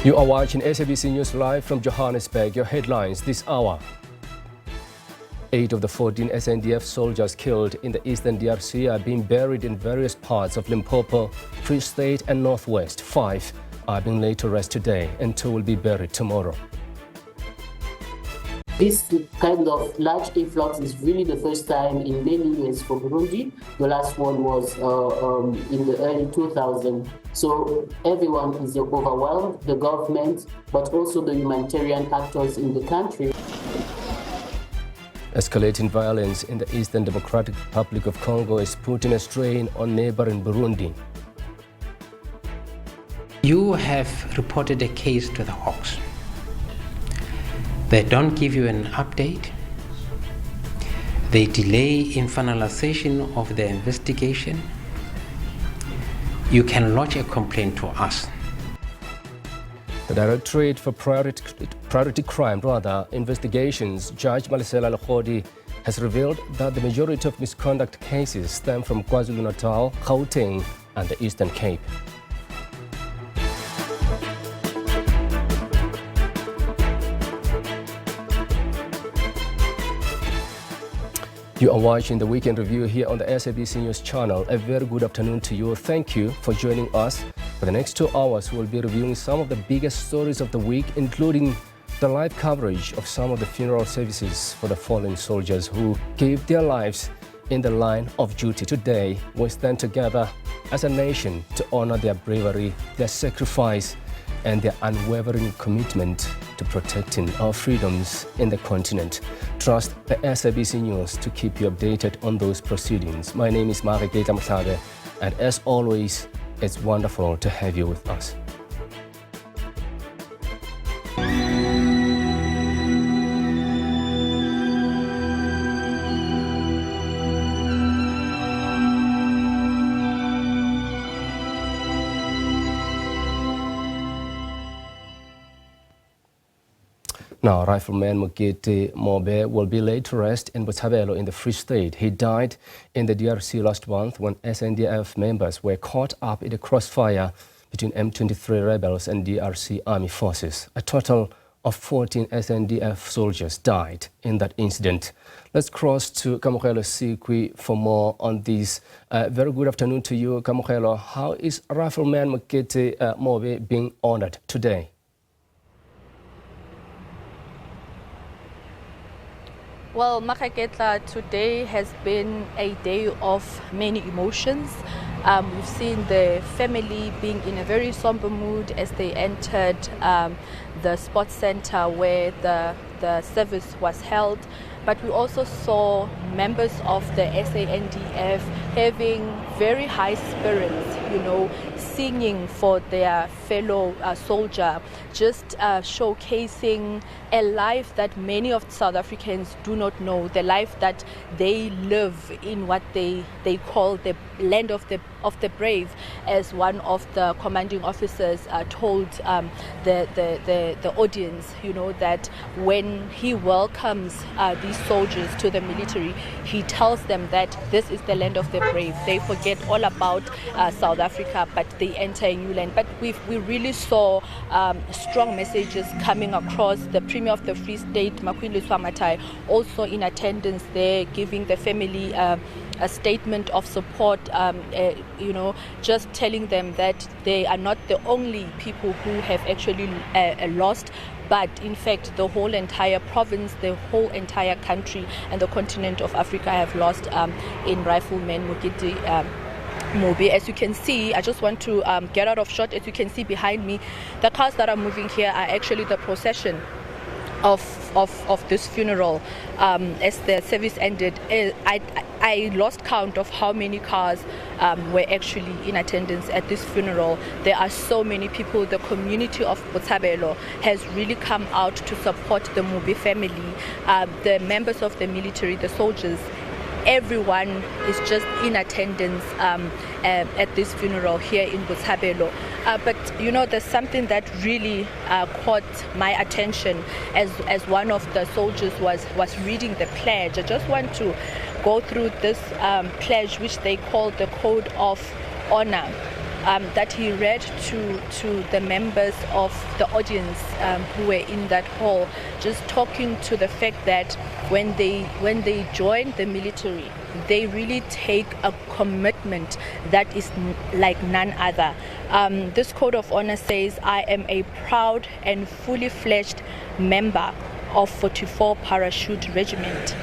You are watching SABC News live from Johannesburg. Your headlines this hour. 8 of the 14 SANDF soldiers killed in the eastern DRC are being buried in various parts of Limpopo, Free State and Northwest. 5 are being laid to rest today and 2 will be buried tomorrow. This kind of large influx is really the first time in many years for Burundi. The last one was in the early 2000s. So everyone is overwhelmed, the government, but also the humanitarian actors in the country. Escalating violence in the Eastern Democratic Republic of Congo is putting a strain on neighboring Burundi. You have reported a case to the Hawks. They don't give you an update. They delay in finalization of the investigation. You can lodge a complaint to us. The Directorate for Priority Crime Investigations, Judge Malisela Lekhodi, has revealed that the majority of misconduct cases stem from KwaZulu-Natal, Gauteng and the Eastern Cape. You are watching the Weekend Review here on the SABC News channel. A very good afternoon to you. Thank you for joining us. For the next 2 hours, we'll be reviewing some of the biggest stories of the week, including the live coverage of some of the funeral services for the fallen soldiers who gave their lives in the line of duty. Today, we stand together as a nation to honor their bravery, their sacrifice, and their unwavering commitment to protecting our freedoms in the continent. Trust the SABC News to keep you updated on those proceedings. My name is Mariketa Mhlave, and as always, it's wonderful to have you with us. Now, Rifleman Mokete Mobe will be laid to rest in Botshabelo in the Free State. He died in the DRC last month when SANDF members were caught up in a crossfire between M23 rebels and DRC army forces. A total of 14 SANDF soldiers died in that incident. Let's cross to Kamogelo Sikwi for more on this. Very good afternoon to you, Kamogelo. How is Rifleman Mokete Mobe being honored today? Well, Makaketla, today has been a day of many emotions. We've seen the family being in a very somber mood as they entered the sports center where the service was held. But we also saw members of the SANDF having very high spirits, singing for their fellow soldier, just showcasing a life that many of South Africans do not know, the life that they live in what they call the land of the brave, as one of the commanding officers told the audience, that when he welcomes these soldiers to the military, he tells them that this is the land of the brave. They forget all about South Africa, but they enter a new land. But we really saw strong messages coming across. The Premier of the Free State, Makhwili Swamatai, also in attendance there, giving the family a statement of support, just telling them that they are not the only people who have actually lost, but in fact the whole entire province, the whole entire country and the continent of Africa have lost in Rifleman Mokete Mobe. As you can see, I just want to get out of shot. As you can see behind me, the cars that are moving here are actually the procession of this funeral. As the service ended, I lost count of how many cars were actually in attendance at this funeral. There are so many people. The community of Botshabelo has really come out to support the Mobe family. The members of the military, the soldiers, everyone is just in attendance at this funeral here in Botshabelo. But there's something that really caught my attention as one of the soldiers was reading the pledge. I just want to go through this pledge, which they call the Code of Honor. that he read to the members of the audience who were in that hall, just talking to the fact that when they join the military, they really take a commitment that is like none other. This code of honor says, "I am a proud and fully fledged member of 44 Parachute Regiment.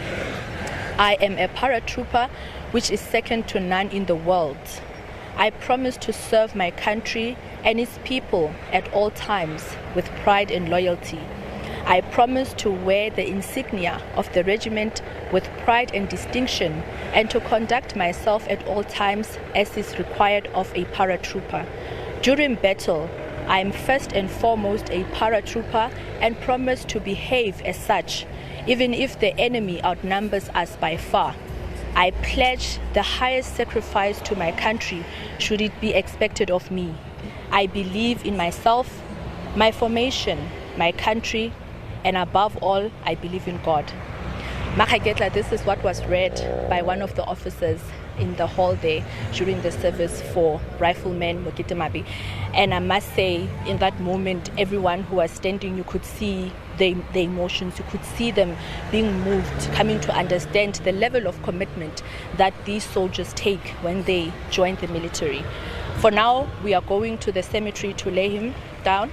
I am a paratrooper, which is second to none in the world. I promise to serve my country and its people at all times with pride and loyalty. I promise to wear the insignia of the regiment with pride and distinction, and to conduct myself at all times as is required of a paratrooper. During battle, I am first and foremost a paratrooper and promise to behave as such, even if the enemy outnumbers us by far. I pledge the highest sacrifice to my country should it be expected of me. I believe in myself, my formation, my country, and above all, I believe in God." Makaketla, this is what was read by one of the officers in the hall there during the service for Rifleman Mokitemabi. And I must say, in that moment, everyone who was standing, you could see the emotions, you could see them being moved, coming to understand the level of commitment that these soldiers take when they join the military. For now, we are going to the cemetery to lay him down,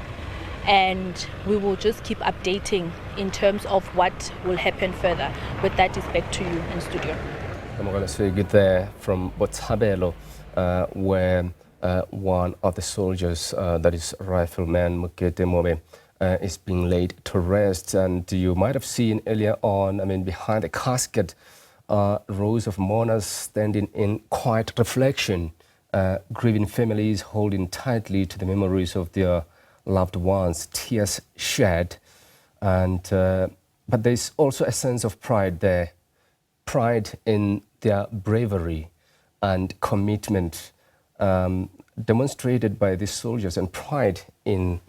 and we will just keep updating in terms of what will happen further. With that, is back to you in studio. I'm going to say good there from Botshabelo, where one of the soldiers, that is Rifleman Mokete Mobe, is being laid to rest. And you might have seen earlier on, behind the casket, rows of mourners standing in quiet reflection, grieving families holding tightly to the memories of their loved ones, tears shed. And but there's also a sense of pride there, pride in their bravery and commitment demonstrated by these soldiers, and pride in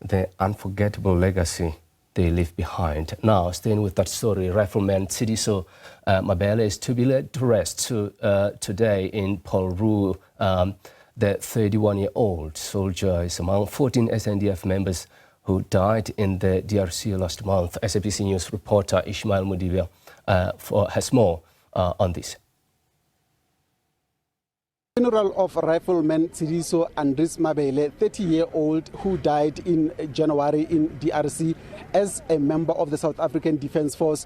the unforgettable legacy they leave behind. Now, staying with that story, Rifleman Tsidiso Mabele is to be laid to rest today in Paul Rue. The 31-year-old soldier is among 14 SNDF members who died in the DRC last month. SABC News reporter Ishmael Mudibia has more on this. Funeral of Rifleman Tsidiso Andris Mabele, 30-year-old who died in January in DRC as a member of the South African Defence Force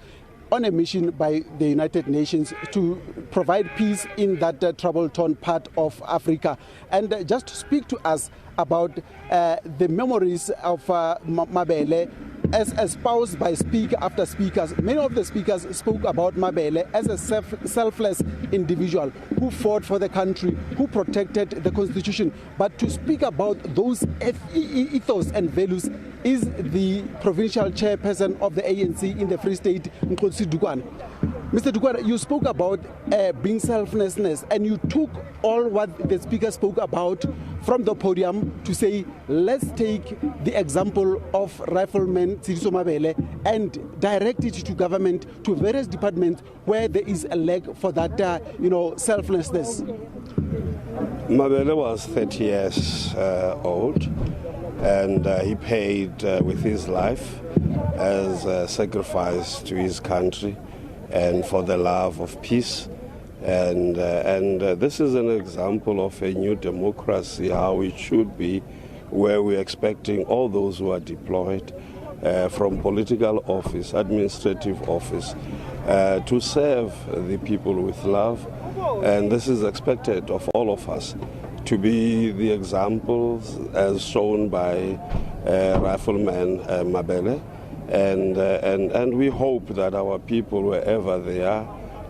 on a mission by the United Nations to provide peace in that trouble-torn part of Africa. And just to speak to us about the memories of Mabele, as espoused by speaker after speaker. Many of the speakers spoke about Mabele as a selfless individual who fought for the country, who protected the constitution. But to speak about those ethos and values is the provincial chairperson of the ANC in the Free State, Nkosi Dukwana. Mr. Dukwana, you spoke about being selflessness, and you took all what the speaker spoke about from the podium to say, let's take the example of Rifleman Tsidiso Mabele and direct it to government, to various departments where there is a lack for that, selflessness. Mabele was 30 years old, and he paid with his life as a sacrifice to his country and for the love of peace. And this is an example of a new democracy, how it should be, where we're expecting all those who are deployed from political office, administrative office, to serve the people with love. And this is expected of all of us, to be the examples as shown by Rifleman Mabele. And we hope that our people, wherever they are,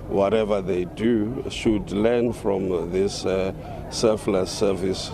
whatever they do, should learn from this selfless service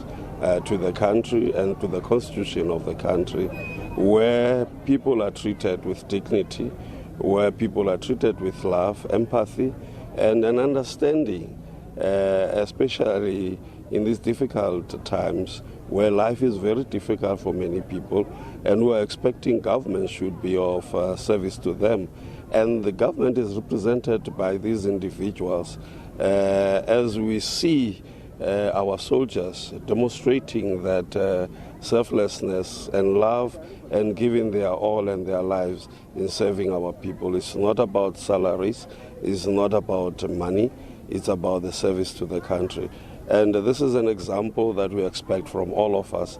to the country and to the constitution of the country, where people are treated with dignity, where people are treated with love, empathy, and an understanding, especially in these difficult times where life is very difficult for many people, and we're expecting government should be of service to them. And the government is represented by these individuals. As we see our soldiers, demonstrating that selflessness and love and giving their all and their lives in serving our people. It's not about salaries, it's not about money, it's about the service to the country. And this is an example that we expect from all of us,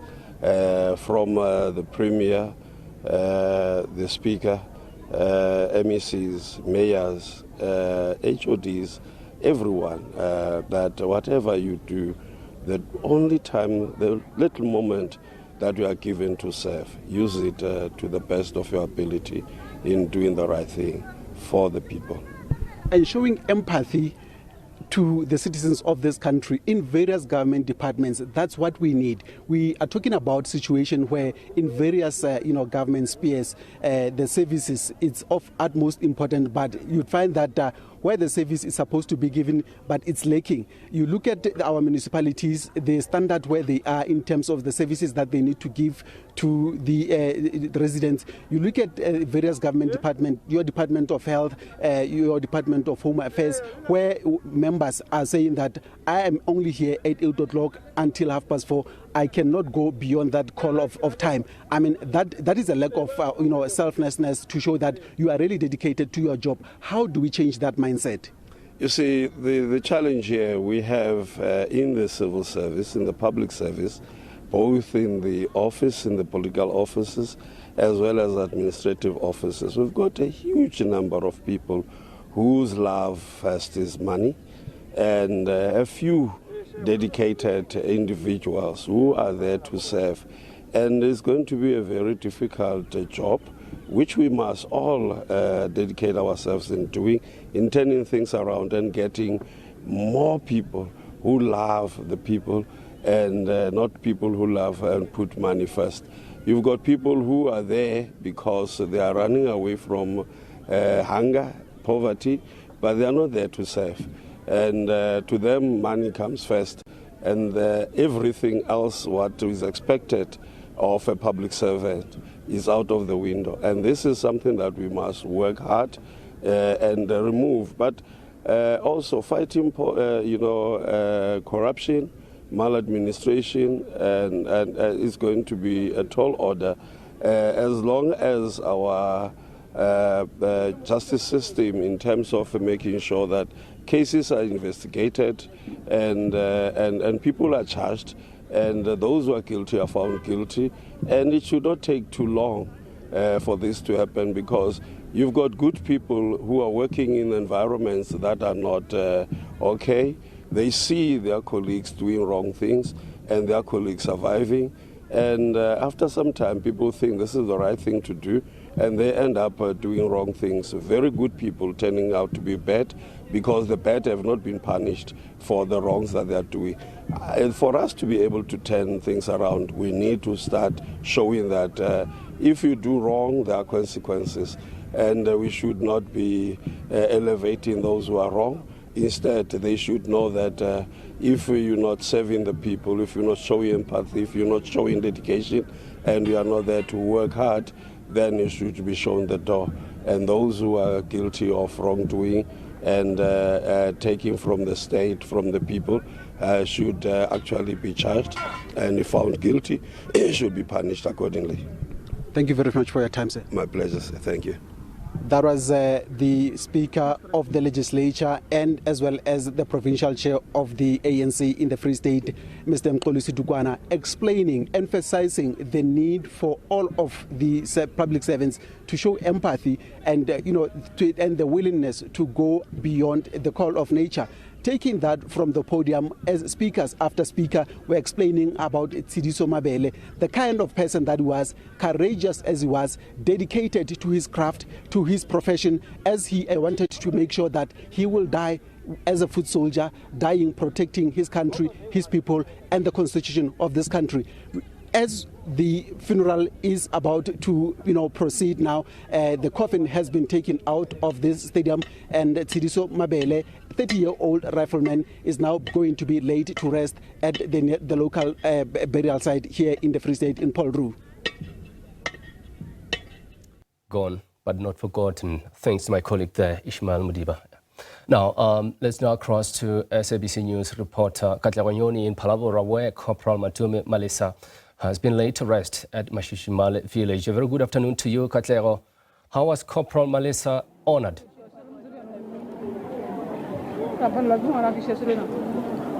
from the Premier, the Speaker, MECs, mayors, HODs, everyone, that whatever you do, the only time, the little moment that you are given to serve, use it to the best of your ability in doing the right thing for the people. And showing empathy to the citizens of this country in various government departments. That's what we need. We are talking about situation where in various government spheres, the services, it's of utmost importance, but you'd find that where the service is supposed to be given, but it's lacking. You look at our municipalities, the standard where they are in terms of the services that they need to give to the residents. You look at various government departments, your Department of Health, your Department of Home Affairs, where members are saying that I am only here at 8 o'clock until 4:30. I cannot go beyond that call of time. I mean, that is a lack of selflessness to show that you are really dedicated to your job. How do we change that mindset? You see, the challenge here we have in the civil service, in the public service, both in the office, in the political offices, as well as administrative offices. We've got a huge number of people whose love first is money, and a few dedicated individuals who are there to serve. And it's going to be a very difficult job, which we must all dedicate ourselves in doing, in turning things around and getting more people who love the people and not people who love and put money first. You've got people who are there because they are running away from hunger, poverty, but they are not there to serve. And to them, money comes first, and everything else, what is expected of a public servant, is out of the window. And this is something that we must work hard and remove. But also fighting, corruption, maladministration, and is going to be a tall order as long as our justice system, in terms of making sure that cases are investigated and people are charged, and those who are guilty are found guilty. And it should not take too long for this to happen, because you've got good people who are working in environments that are not okay. They see their colleagues doing wrong things and their colleagues surviving. And after some time, people think this is the right thing to do, and they end up doing wrong things. Very good people turning out to be bad because the bad have not been punished for the wrongs that they are doing. And for us to be able to turn things around, we need to start showing that if you do wrong, there are consequences. And we should not be elevating those who are wrong. Instead, they should know that if you're not serving the people, if you're not showing empathy, if you're not showing dedication, and you are not there to work hard, then you should be shown the door. And those who are guilty of wrongdoing and taking from the state, from the people, should actually be charged, and if found guilty, should be punished accordingly. Thank you very much for your time, sir. My pleasure, sir. Thank you. That was the Speaker of the Legislature and as well as the Provincial Chair of the ANC in the Free State, Mr. Mxolisi Dukwana, explaining, emphasizing the need for all of the public servants to show empathy and, and the willingness to go beyond the call of nature. Taking that from the podium, as speakers after speaker were explaining about Tsidiso Mabele, the kind of person that he was, courageous as he was, dedicated to his craft, to his profession, as he wanted to make sure that he will die as a foot soldier, dying, protecting his country, his people, and the constitution of this country. As the funeral is about to proceed now, the coffin has been taken out of this stadium, and Tsidiso Mabele, 30-year-old rifleman, is now going to be laid to rest at the local burial site here in the Free State in Paul Roux. Gone but not forgotten. Thanks to my colleague there, Ishmael Mudiba. Now, let's now cross to SABC News reporter Katlego Nyoni in Palabora, where Corporal Matume Malesa has been laid to rest at Mashishimale village. A very good afternoon to you, Katlego. How was Corporal Malesa honored?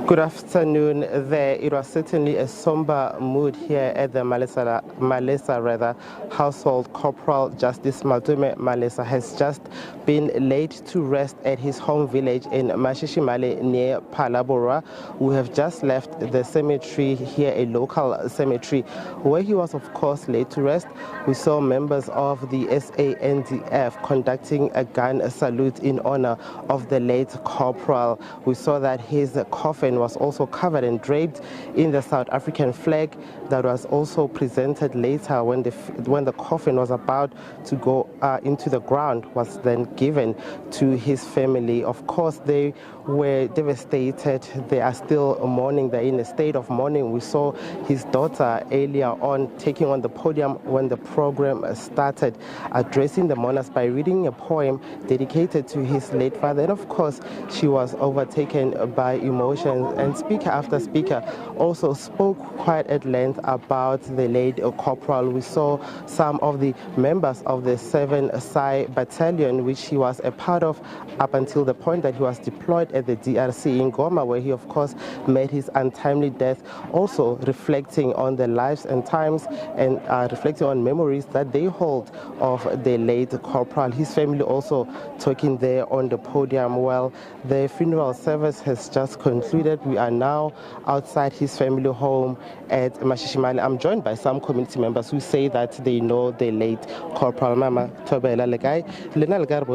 Good afternoon there. It was certainly a somber mood here at the Malesa household. Corporal Justice Matume Malesa has just been laid to rest at his home village in Mashishimale near Palabora. We have just left the cemetery here, a local cemetery, where he was of course laid to rest. We saw members of the SANDF conducting a gun salute in honor of the late corporal. We saw that his coffin was also covered and draped in the South African flag that was also presented later when the coffin was about to go into the ground, was then given to his family. Of course, they were devastated. They are still mourning. They're in a state of mourning. We saw his daughter earlier on taking on the podium when the program started, addressing the mourners by reading a poem dedicated to his late father. And of course, she was overtaken by emotion, and speaker after speaker also spoke quite at length about the late corporal. We saw some of the members of the 7 Sai battalion, which he was a part of up until the point that he was deployed at the DRC in Goma, where he of course met his untimely death, also reflecting on the lives and times and reflecting on memories that they hold of the late corporal. His family also talking there on the podium. Well, the funeral service has just concluded. We are now outside his family home at Mashishimale. I'm joined by some community members who say that they know the late corporal. Mama Tobela Legai, Lena Legar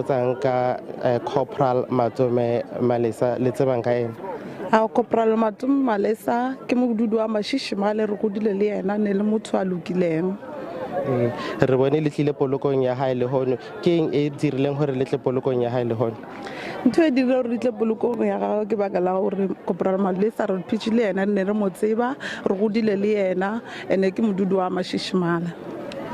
Corporal Matume Malesa, Letsebangaen. A Corporal Matume Malesa, ke modudu wa Mashishimale re godile le yena ne le motho a lokileng. Re bone le tlile polokong ya hae le hono ke eng e dirileng hore le tle polokong ya hae le hono? Ntho e dirile hore re tle polokong ya gagwe ke baka la gore Corporal Malesa re phitshile yena ne re mo tseba re godile le yena ene ke modudu wa Mashishimale.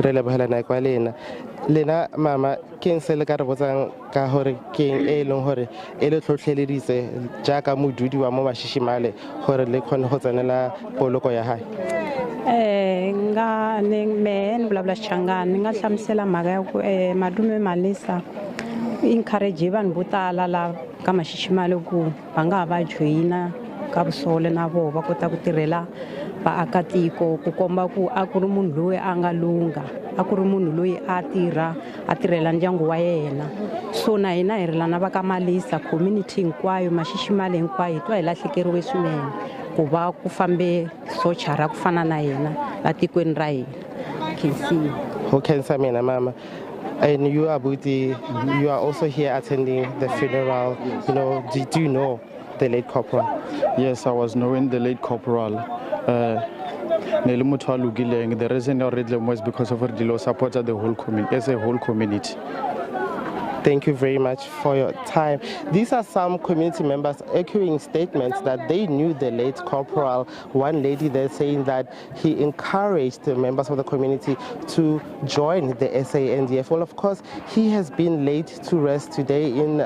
Re lebogela na kwa lena mama ke eng se le ka re botsang ka hore ke eng e leng hore e le tlhotlheleditse jaaka modudi wa mo Mashishimale gore le khone go tsenela poloko ya hae? Nga me vulavula Xichangani nga hlamusela mhaka ya ku Madume Malesa encourage vanhu vo tala la ka Mashishimale ku va nga va joyina ka vusole na vo va kota ku tirhela vaakatiko ku komba ku a ku ri munhu loyi a nga lunga, a ku ri munhu loyi a tirhela ndyangu wa yena. So na hina hi rilana va ka Malesa community hinkwayo Mashishimale hinkwayo twa hi lahlekeriwe swinene ku va ku fambe sochara ku fana na yena la tikweni ra hina. Who can say mina mama? And you Abuti, you are also here attending the funeral. You know, do you know the late corporal? Yes, I was knowing the late corporal. The reason I read them was because of the support of the whole community, as a whole community. Thank you very much for your time. These are some community members echoing statements that they knew the late corporal. One lady there saying that he encouraged the members of the community to join the SANDF. Well, of course, he has been laid to rest today in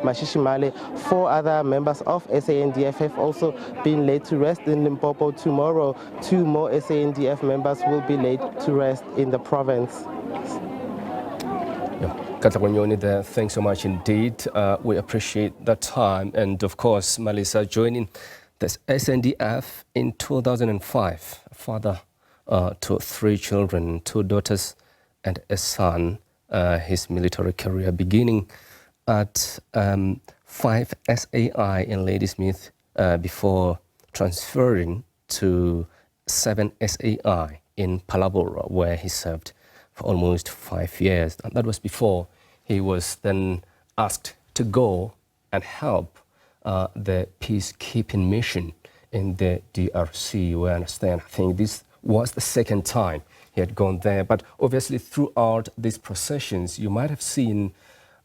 Mashishimale. 4 other members of SANDF have also been laid to rest in Limpopo. Tomorrow, 2 more SANDF members will be laid to rest in the province. Katlego there, thanks so much indeed. We appreciate that time. And of course, Malesa joining the SNDF in 2005, father to 3 children, 2 daughters and a son. His military career beginning at 5 SAI in Ladysmith before transferring to 7 SAI in Palabora, where he served for almost 5 years. And that was before he was then asked to go and help the peacekeeping mission in the DRC. We understand, I think this was the 2nd time he had gone there. But obviously throughout these processions, you might have seen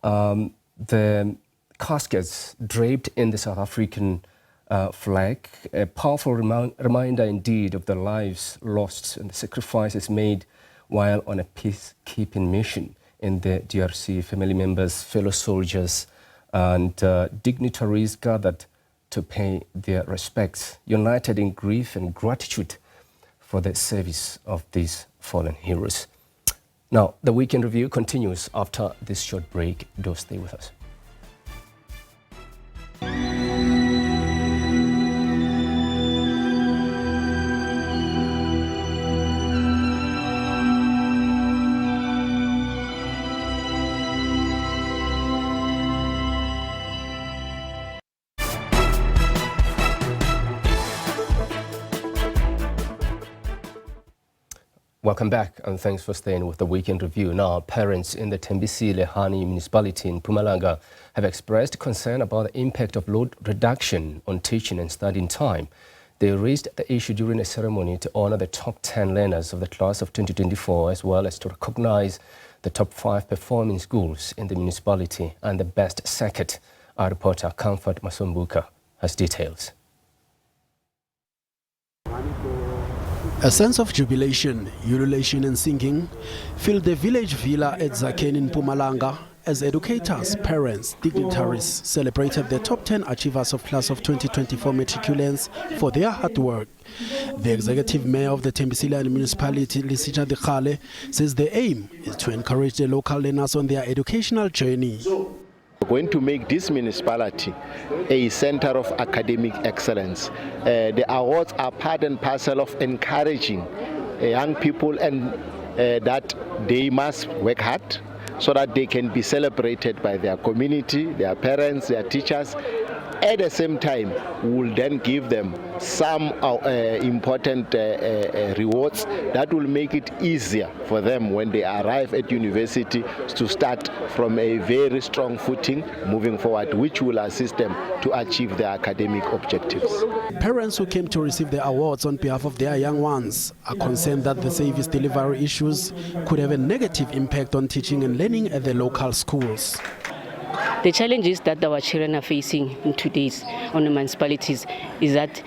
the caskets draped in the South African flag, a powerful reminder indeed of the lives lost and the sacrifices made while on a peacekeeping mission in the DRC. Family members, fellow soldiers and dignitaries gathered to pay their respects, united in grief and gratitude for the service of these fallen heroes. Now, the Weekend Review continues after this short break. Do stay with us. Welcome back, and thanks for staying with the Weekend Review. Now, parents in the Tembisi-Lehani municipality in Mpumalanga have expressed concern about the impact of load reduction on teaching and studying time. They raised the issue during a ceremony to honor the top 10 learners of the class of 2024, as well as to recognize the top 5 performing schools in the municipality and the best circuit. Our reporter, Comfort Masombuka, has details. A sense of jubilation, ululation and singing filled the village villa at Zaken in Mpumalanga as educators, parents, dignitaries celebrated the top 10 achievers of class of 2024 matriculants for their hard work. The executive mayor of the Tembisi-Lehani municipality, Lisija Dikgale, says the aim is to encourage the local learners on their educational journey. We're going to make this municipality a center of academic excellence. The awards are part and parcel of encouraging young people and that they must work hard so that they can be celebrated by their community, their parents, their teachers. At the same time, we will then give them some important rewards that will make it easier for them when they arrive at university to start from a very strong footing moving forward, which will assist them to achieve their academic objectives. Parents who came to receive the awards on behalf of their young ones are concerned that the service delivery issues could have a negative impact on teaching and learning at the local schools. The challenges that our children are facing in today's on the municipalities is that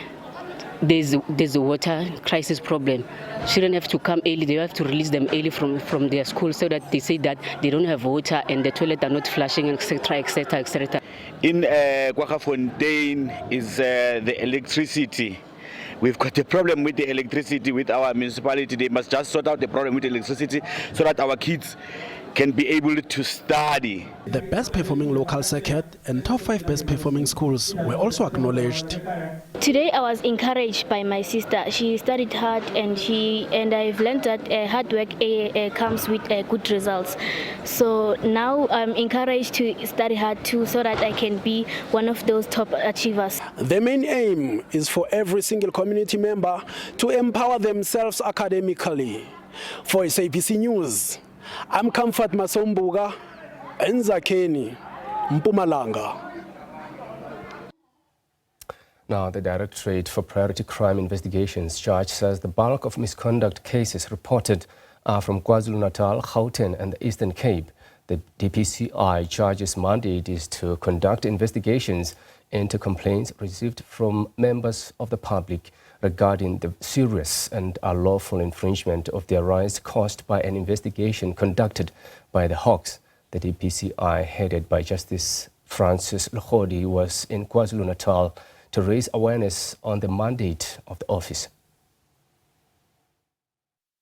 there's a water crisis problem. Children have to come early, they have to release them early from their school so that they say that they don't have water and the toilet are not flushing, etc., etc., etc. In Kwaggafontein is the electricity. We've got a problem with the electricity with our municipality. They must just sort out the problem with electricity so that our kids can be able to study. The best performing local circuit and top 5 best performing schools were also acknowledged. Today I was encouraged by my sister. She studied hard and I've learned that hard work comes with good results. So now I'm encouraged to study hard too so that I can be one of those top achievers. The main aim is for every single community member to empower themselves academically. For SABC News, I'm Comfort Masombuka, Enzakeni, Mpumalanga. Now, the Directorate for Priority Crime Investigations charge says the bulk of misconduct cases reported are from KwaZulu-Natal, Gauteng and the Eastern Cape. The DPCI charge's mandate is to conduct investigations into complaints received from members of the public regarding the serious and unlawful infringement of their rights caused by an investigation conducted by the Hawks. The DPCI, headed by Justice Francis Lukhodi, was in KwaZulu-Natal to raise awareness on the mandate of the office.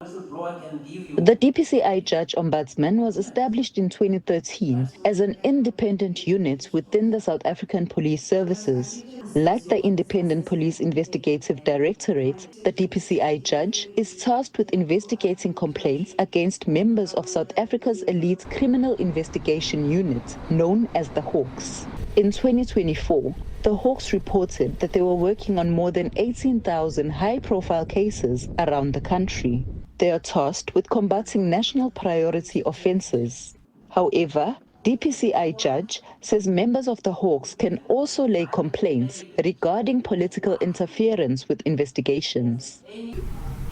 The DPCI Judge Ombudsman was established in 2013 as an independent unit within the South African Police Services. Like the Independent Police Investigative Directorate, the DPCI Judge is tasked with investigating complaints against members of South Africa's elite criminal investigation unit, known as the Hawks. In 2024, the Hawks reported that they were working on more than 18,000 high-profile cases around the country. They are tasked with combating national priority offences. However, DPCI Judge says members of the Hawks can also lay complaints regarding political interference with investigations.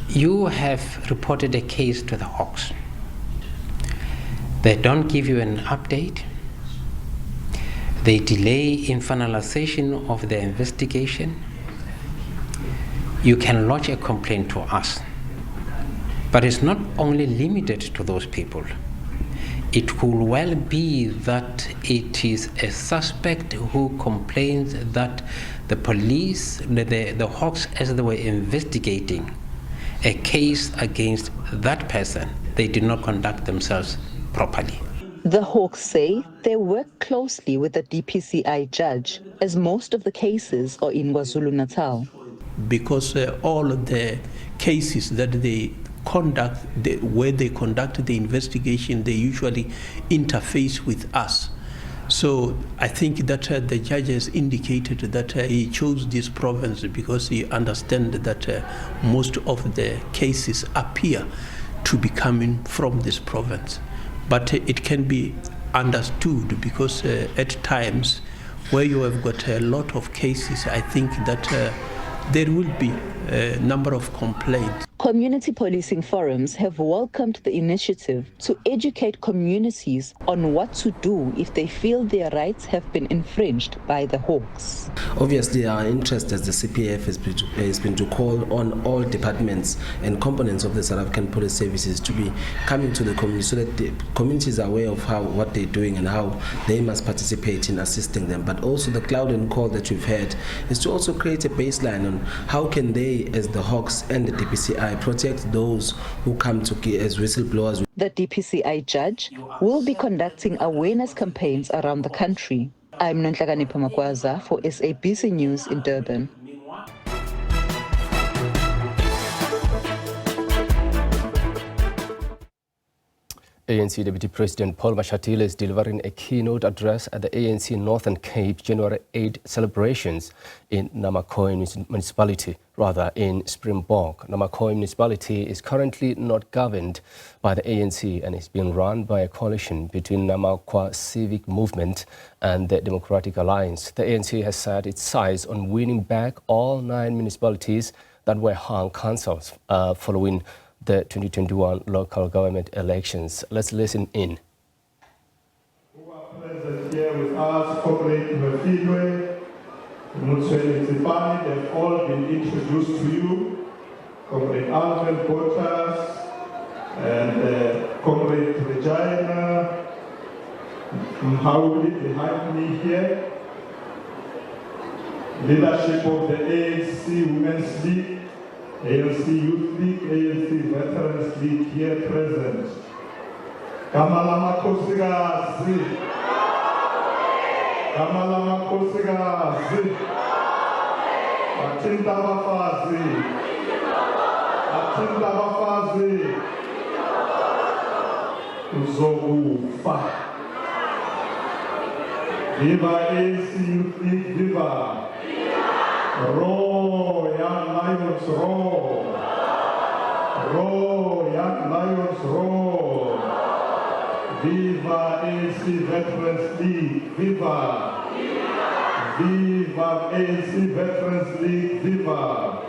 You have reported a case to the Hawks. They don't give you an update. They delay in finalization of the investigation. You can lodge a complaint to us. But it's not only limited to those people. It could well be that it is a suspect who complains that the police, the Hawks, as they were investigating a case against that person, they did not conduct themselves properly. The Hawks say they work closely with the DPCI judge, as most of the cases are in KwaZulu-Natal. Because all of the cases that they conduct, where they conduct the investigation, they usually interface with us. So I think that the judge has indicated that he chose this province because he understands that most of the cases appear to be coming from this province. But it can be understood because at times where you have got a lot of cases, I think that there will be a number of complaints. Community policing forums have welcomed the initiative to educate communities on what to do if they feel their rights have been infringed by the Hawks. Obviously, our interest as the CPF has been to call on all departments and components of the South African Police Services to be coming to the community so that the communities are aware of what they're doing and how they must participate in assisting them. But also the cloud and call that we've had is to also create a baseline on how can they, as the Hawks and the DPCI, protect those who come to as whistleblowers. The DPCI judge will be conducting awareness campaigns around the country. I'm Nonhlakanipho Makwaza for SABC News in Durban. ANC Deputy President Paul Mashatile is delivering a keynote address at the ANC Northern Cape January 8 celebrations in Namakwa municipality, in Springbok. Namakwa municipality is currently not governed by the ANC and is being run by a coalition between Namakwa Civic Movement and the Democratic Alliance. The ANC has set its sights on winning back all 9 municipalities that were hung councils following the 2021 local government elections. Let's listen in. Who are present here with us, Comrade Mefilwe, Mutsweni Tsipani, they've all been introduced to you. Comrade Alvin Botas and Comrade Regina Mhauli behind me here. Leadership of the ANC Women's League, ANC Youth League, ANC Veterans League here present. Kamala Makosigazi. Kamala Makosigazi. Atinda Bafazi. Atinda Bafazi. Uzogufa. Viva ANC Youth League, viva. Roar, young lions, roar. Roar, young lions, roar. Viva ANC Veterans League, viva. Viva ANC Veterans League, viva.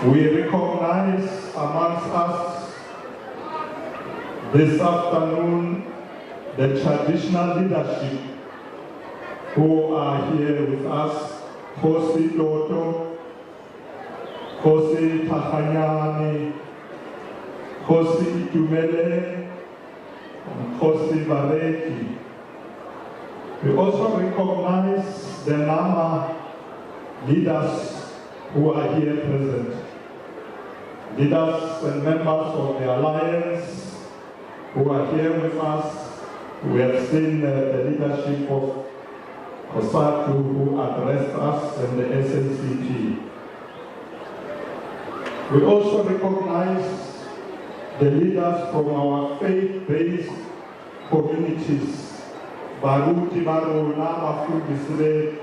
We recognize amongst us this afternoon the traditional leadership who are here with us, Khosi Toto, Khosi Tahanyani, Khosi Itumele, and Khosi Bareki. We also recognize the Nama leaders who are here present. Leaders and members of the Alliance who are here with us. We have seen the leadership of Kosatu who addressed us and the SNCP. We also recognize the leaders from our faith-based communities. Baruti Baruna Mafudisre,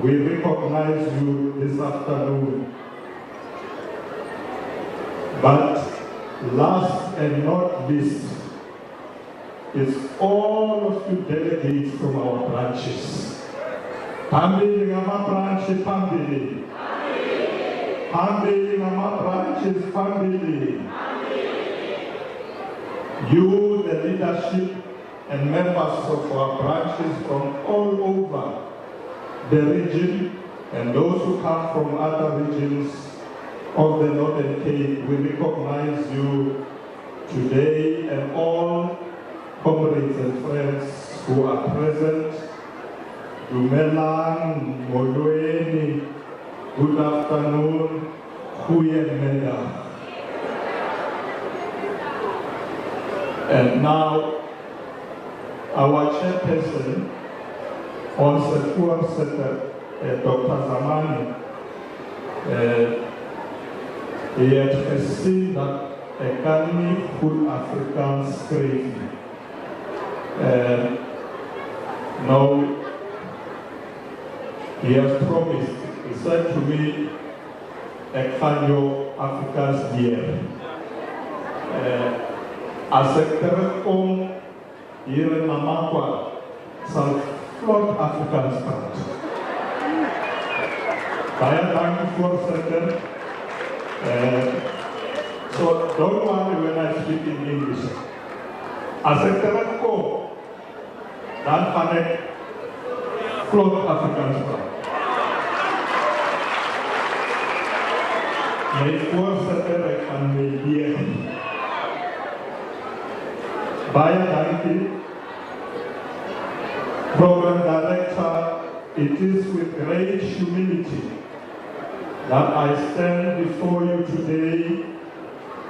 we recognize you this afternoon. But last and not least, is all of you delegates from our branches. Pambili Gama branches, Pambili. Pambili Gama branches, Pambili. You, the leadership and members of our branches from all over the region and those who come from other regions of the Northern Cape, we recognize you today and all comrades and friends who are present. Dumelang, Molweni, good afternoon, Goeiemiddag. And now, our chairperson, Dr. Zamani, he had seen that a Ghani full African crazy. Now, he has promised, he said to me, a Khanyo Africa's year. As a Telecom here in Namakwa, some flawed African start. Thank you for second. So don't worry when I speak in English. As a Telecom, that connect flawed African start. May force second and may hear. Program Director, it is with great humility that I stand before you today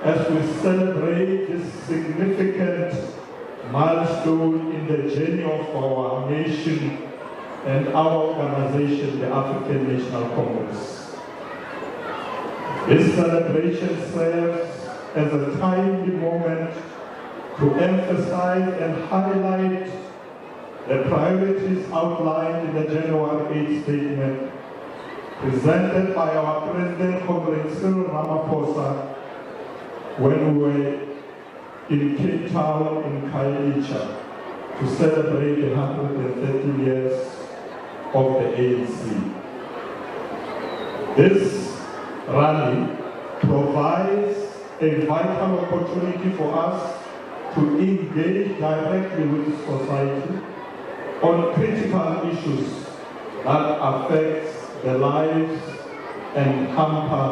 as we celebrate this significant milestone in the journey of our nation and our organization, the African National Congress. This celebration serves as a timely moment to emphasize and highlight the priorities outlined in the January 8 statement presented by our President, Comrade Cyril Ramaphosa, when we were in Cape Town in Khayelitsha to celebrate the 130 years of the ANC. This rally provides a vital opportunity for us to engage directly with society on critical issues that affect their lives and hamper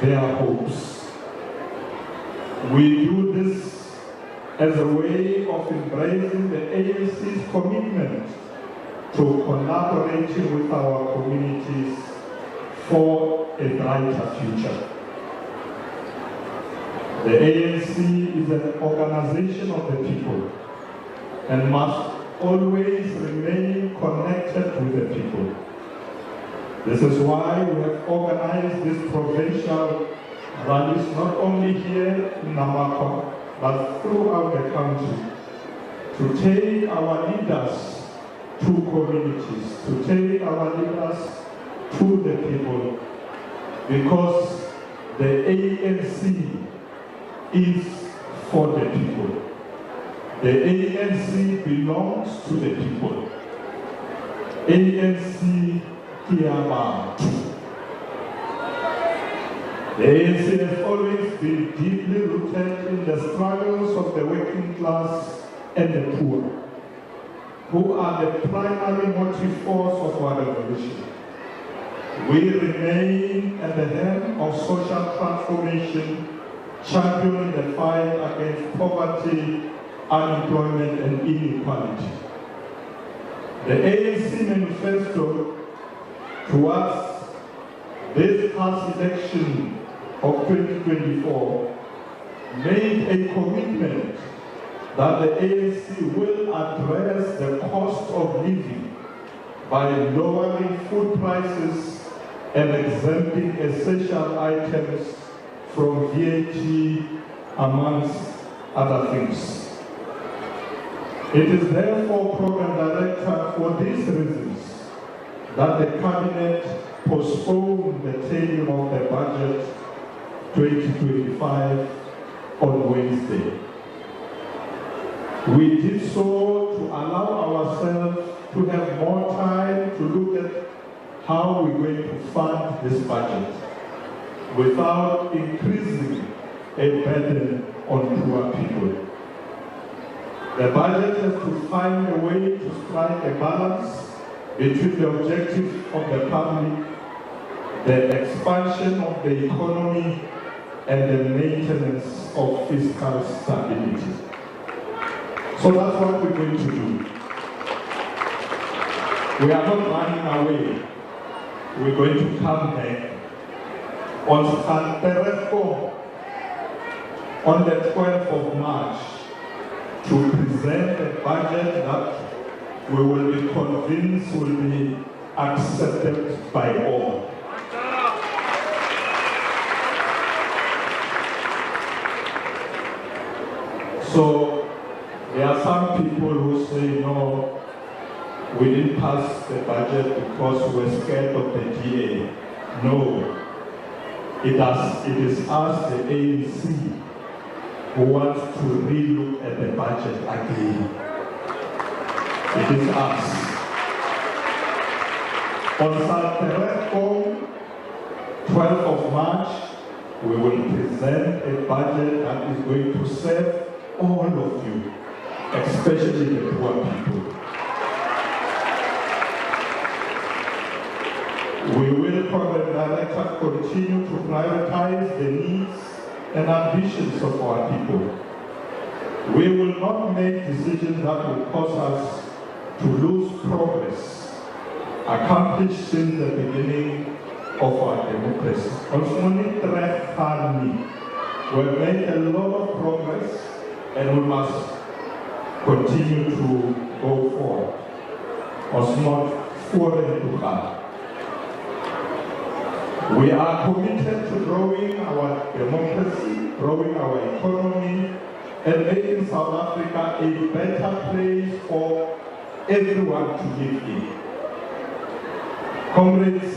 their hopes. We do this as a way of embracing the ANC's commitment to collaborating with our communities for a brighter future. The ANC is an organization of the people and must always remain connected with the people. This is why we have organized these provincial rallies not only here in Namakwa, but throughout the country, to take our leaders to communities, to take our leaders to the people, because the ANC is for the people. The ANC belongs to the people. ANC Kiama. The ANC has always been deeply rooted in the struggles of the working class and the poor, who are the primary motive force of our revolution. We remain at the helm of social transformation, championing the fight against poverty, unemployment, and inequality. The ANC manifesto to us this past election of 2024 made a commitment that the ANC will address the cost of living by lowering food prices and exempting essential items from VAT, amongst other things. It is therefore, Program Director, for these reasons that the Cabinet postponed the tabling of the budget 2025 on Wednesday. We did so to allow ourselves to have more time to look at how we're going to fund this budget without increasing a burden on poor people. The budget has to find a way to strike a balance between the objectives of the public, the expansion of the economy, and the maintenance of fiscal stability. So that's what we're going to do. We are not running away. We're going to come back on the 12th of March to present a budget that we will be convinced will be accepted by all. So there are some people who say, no, we didn't pass the budget because we were scared of the DA. No, it is us, the ANC, who wants to relook at the budget again. It is us. On Saturday, 12th of March, we will present a budget that is going to serve all of you, especially the poor people. We will, Program Director, continue to prioritize the needs and ambitions of our people. We will not make decisions that will cause us to lose progress accomplished since the beginning of our democracy. We've made a lot of progress and we must continue to go forward. We are committed to growing our democracy, growing our economy, and making South Africa a better place for everyone to live in. Comrades,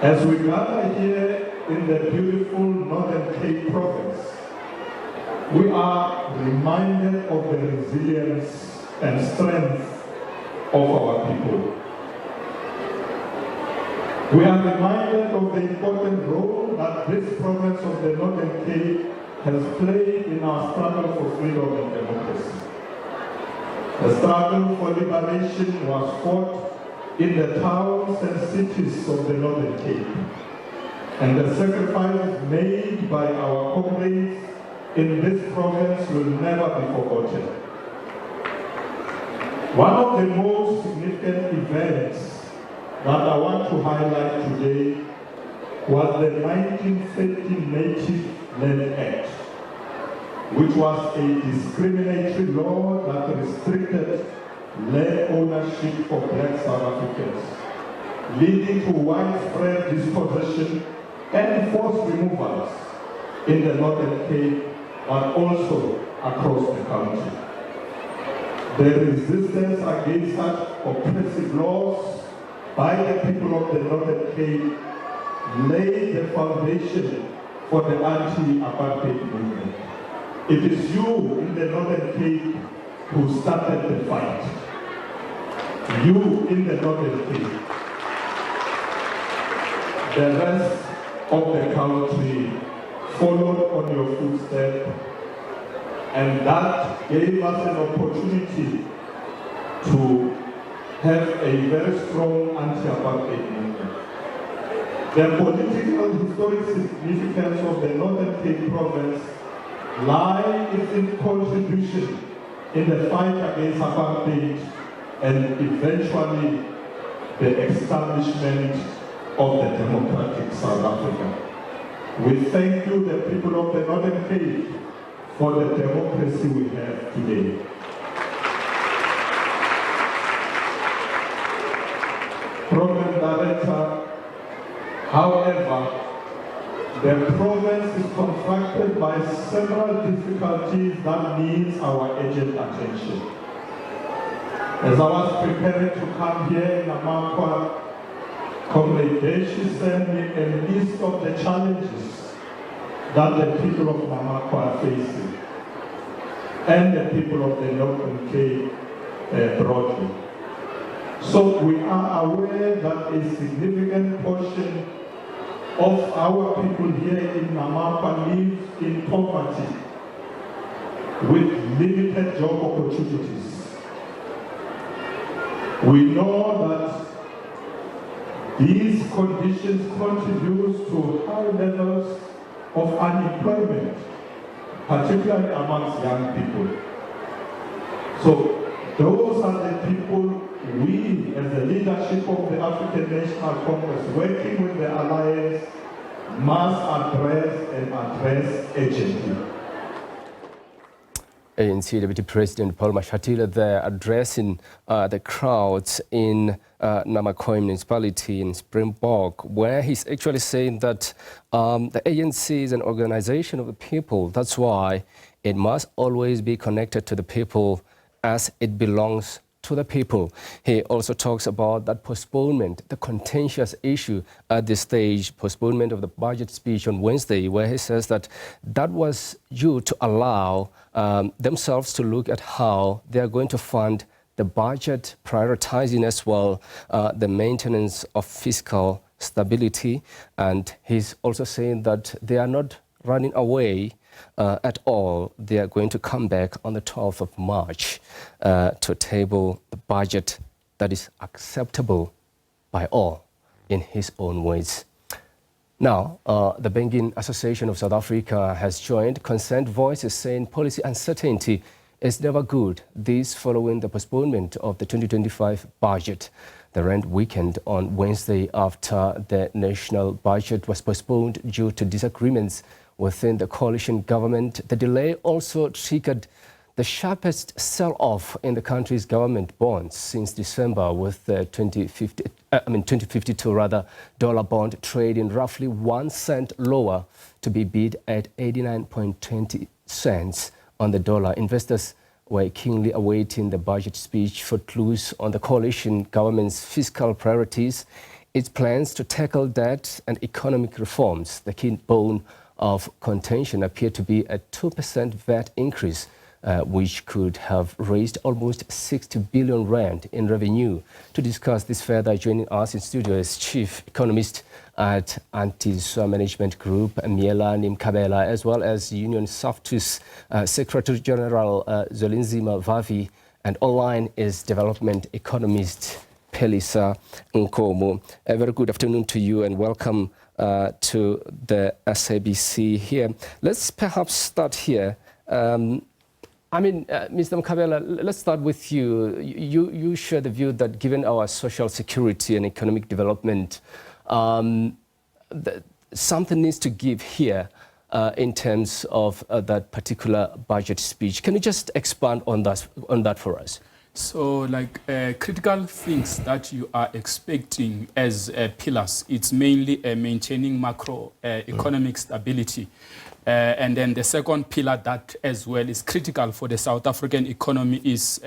as we gather here in the beautiful Northern Cape province, we are reminded of the resilience and strength of our people. We are reminded of the important role that this province of the Northern Cape has played in our struggle for freedom and democracy. The struggle for liberation was fought in the towns and cities of the Northern Cape, and the sacrifices made by our comrades in this province will never be forgotten. One of the most significant events that I want to highlight today was the 1930 Native Land Act, which was a discriminatory law that restricted land ownership for black South Africans, leading to widespread dispossession and forced removals in the Northern Cape, but also across the country. The resistance against such oppressive laws by the people of the Northern Cape laid the foundation for the anti-apartheid movement. It is you in the Northern Cape who started the fight. You in the Northern Cape. The rest of the country followed on your footsteps, and that gave us an opportunity to have a very strong anti-apartheid movement. The political historic significance of the Northern Cape province lies in its contribution in the fight against apartheid and eventually the establishment of the democratic South Africa. We thank you, the people of the Northern Cape, for the democracy we have today. Program Director, however, the province is confronted by several difficulties that needs our urgent attention. As I was preparing to come here in Namakwa, Comrade Deshi sent me a list of the challenges that the people of Namakwa are facing and the people of the Northern Cape broadly. So we are aware that a significant portion of our people here in Namakwa live in poverty with limited job opportunities. We know that these conditions contribute to high levels of unemployment, particularly amongst young people. So those are the people we, as the leadership of the African National Congress, working with the Alliance, must address and address urgently. ANC Deputy President Paul Mashatile there addressing the crowds in Namaqualand municipality in Springbok, where he's actually saying that the ANC is an organization of the people. That's why it must always be connected to the people as it belongs to the people. He also talks about that postponement, the contentious issue at this stage, postponement of the budget speech on Wednesday, where he says that that was due to allow themselves to look at how they are going to fund the budget, prioritizing as well the maintenance of fiscal stability. And he's also saying that they are not running away at all. They are going to come back on the 12th of March to table the budget that is acceptable by all in his own words. Now, the Banking Association of South Africa has joined concerned voices saying policy uncertainty is never good. This following the postponement of the 2025 budget. The rand weakened on Wednesday after the national budget was postponed due to disagreements within the coalition government. The delay also triggered the sharpest sell-off in the country's government bonds since December, with the 2052 dollar bond trading roughly 1 cent lower to be bid at 89.20 cents on the dollar. Investors were keenly awaiting the budget speech for clues on the coalition government's fiscal priorities, its plans to tackle debt and economic reforms. The key bone of contention appeared to be a 2% VAT increase, which could have raised almost 60 billion rand in revenue. To discuss this further, joining us in studio is Chief Economist at Antis Management Group, Mielani Mkabela, as well as Union Saftus Secretary General Zolinzima Vavi, and online is Development Economist Pelisa Nkomo. A very good afternoon to you and welcome to the SABC here. Let's perhaps start here. Mr. Mkabela, let's start with you. You share the view that given our social security and economic development, something needs to give here in terms of that particular budget speech. Can you just expand on that for us? So, critical things that you are expecting as pillars, it's mainly maintaining macroeconomic stability. And then the second pillar that as well is critical for the South African economy is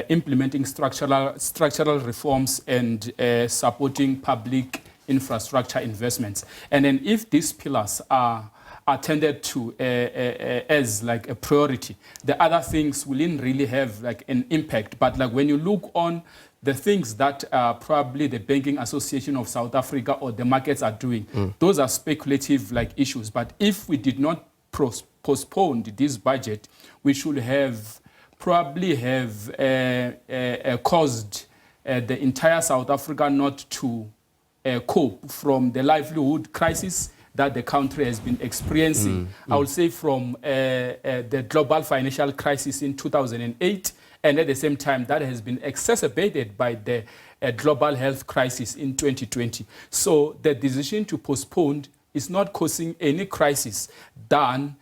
implementing structural reforms and supporting public infrastructure investments. And then if these pillars are attended to as like a priority, the other things wouldn't really have like an impact. But like when you look on the things that probably the Banking Association of South Africa or the markets are doing, those are speculative like issues. But if we did not postpone this budget, we should have probably have caused the entire South Africa not to cope from the livelihood crisis that the country has been experiencing. I would say from the global financial crisis in 2008, and at the same time that has been exacerbated by the global health crisis in 2020. So the decision to postpone is not causing any crisis than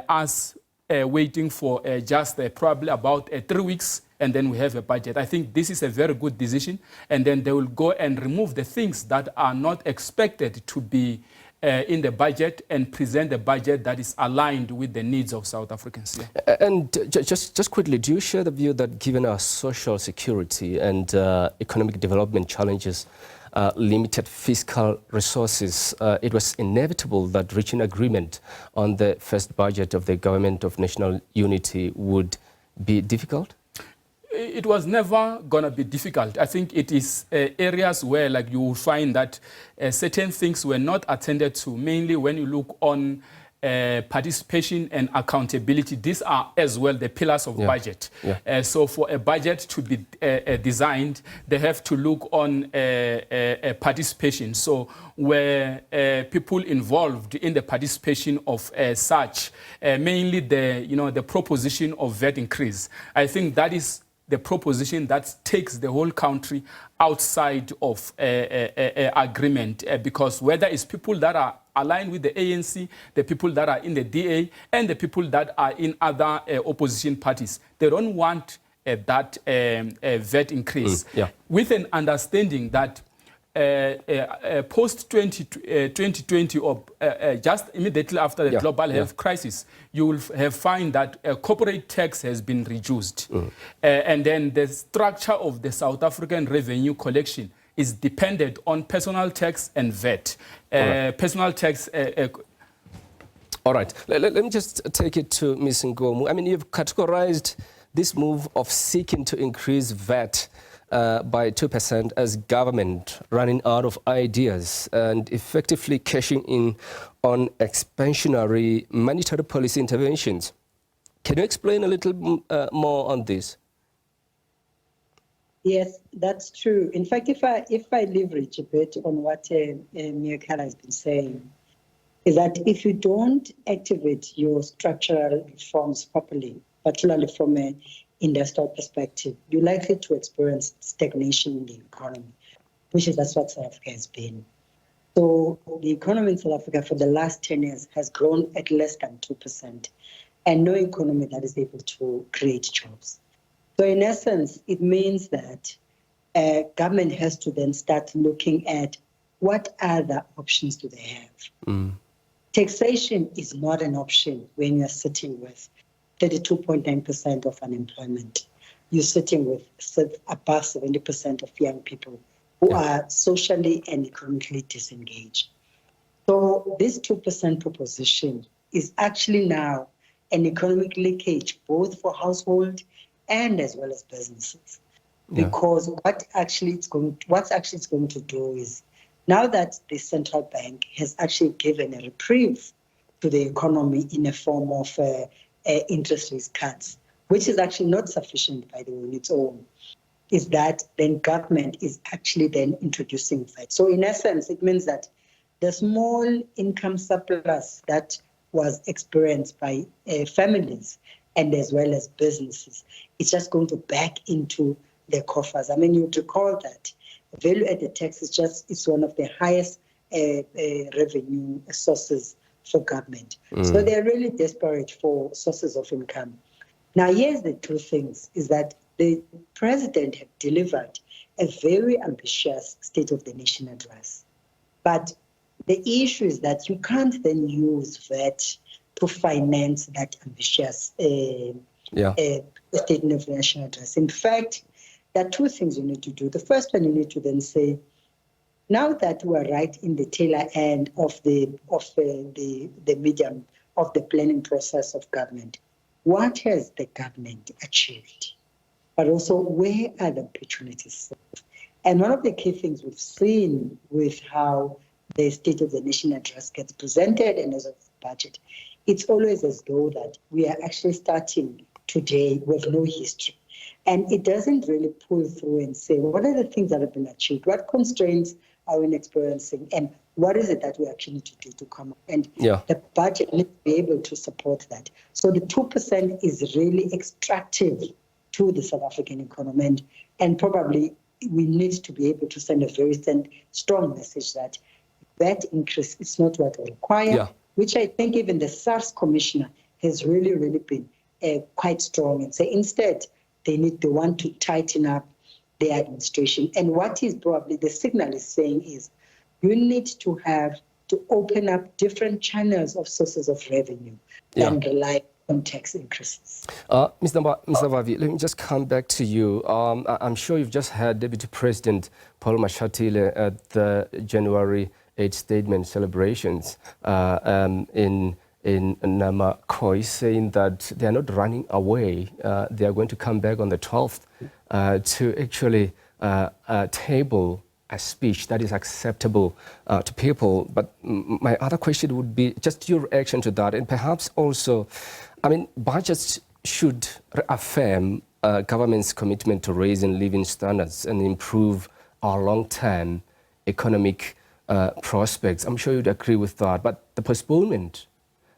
us waiting for just probably about 3 weeks and then we have a budget. I think this is a very good decision, and then they will go and remove the things that are not expected to be in the budget and present a budget that is aligned with the needs of South Africans. Yeah. And just quickly, do you share the view that given our social security and economic development challenges, limited fiscal resources, it was inevitable that reaching agreement on the first budget of the Government of National Unity would be difficult? It was never going to be difficult. I think it is areas where like you will find that certain things were not attended to, mainly when you look on participation and accountability. These are as well the pillars of budget. So for a budget to be designed, they have to look on participation. So where people involved in the participation of such, mainly the proposition of VAT increase. I think that is the proposition that takes the whole country outside of agreement, because whether it's people that are aligned with the ANC, the people that are in the DA, and the people that are in other opposition parties, they don't want that VAT increase, with an understanding that post-2020 or just immediately after the global health crisis, you will have find that corporate tax has been reduced. And then the structure of the South African revenue collection is dependent on personal tax and VAT. Personal tax... All right, let me just take it to Ms. Ngomu. I mean, you've categorized this move of seeking to increase VAT by 2% as government running out of ideas and effectively cashing in on expansionary monetary policy interventions. Can you explain a little more on this? Yes, that's true. In fact, if I leverage a bit on what Miyakala has been saying, is that if you don't activate your structural reforms properly, particularly from an industrial perspective, you're likely to experience stagnation in the economy, that's what South Africa has been. So the economy in South Africa for the last 10 years has grown at less than 2%, and no economy that is able to create jobs. So in essence, it means that government has to then start looking at what other options do they have. Taxation is not an option when you're sitting with 32.9% of unemployment. You're sitting with above 70% of young people who are socially and economically disengaged. So this 2% proposition is actually now an economic leakage, both for household and as well as businesses. Because what's actually it's going to do is, now that the central bank has actually given a reprieve to the economy in a form of interest rate cuts, which is actually not sufficient, by the way, on its own, is that then government is actually then introducing VAT. So in essence, it means that the small income surplus that was experienced by families and as well as businesses, it's just going to back into their coffers. I mean, you would recall that value-added tax it's one of the highest revenue sources for government. So they're really desperate for sources of income. Now, here's the two things, is that the president had delivered a very ambitious State of the Nation address. But the issue is that you can't then use VAT to finance that ambitious State of the Nation address. In fact, there are two things you need to do. The first one, you need to then say, now that we are right in the tail end of the medium of the planning process of government, what has the government achieved? But also, where are the opportunities? And one of the key things we've seen with how the State of the Nation address gets presented and as a budget, it's always as though that we are actually starting today with no history. And it doesn't really pull through and say, what are the things that have been achieved? What constraints are we experiencing? And what is it that we actually need to do to come up? And the budget needs to be able to support that. So the 2% is really extractive to the South African economy. And probably we need to be able to send a very strong message that that increase is not what we require, which I think even the SARS commissioner has really been quite strong and say instead they want to tighten up the administration. And what is probably the signal is saying is you need to have to open up different channels of sources of revenue than rely on tax increases. Mr. Vavi, let me just come back to you. I'm sure you've just heard Deputy President Paul Mashatile at the January 8 statement celebrations in Namakoi, saying that they are not running away. They are going to come back on the 12th to actually table a speech that is acceptable to people. But my other question would be just your reaction to that, and perhaps also, I mean, budgets should reaffirm government's commitment to raising living standards and improve our long-term economic prospects. I'm sure you'd agree with that. But the postponement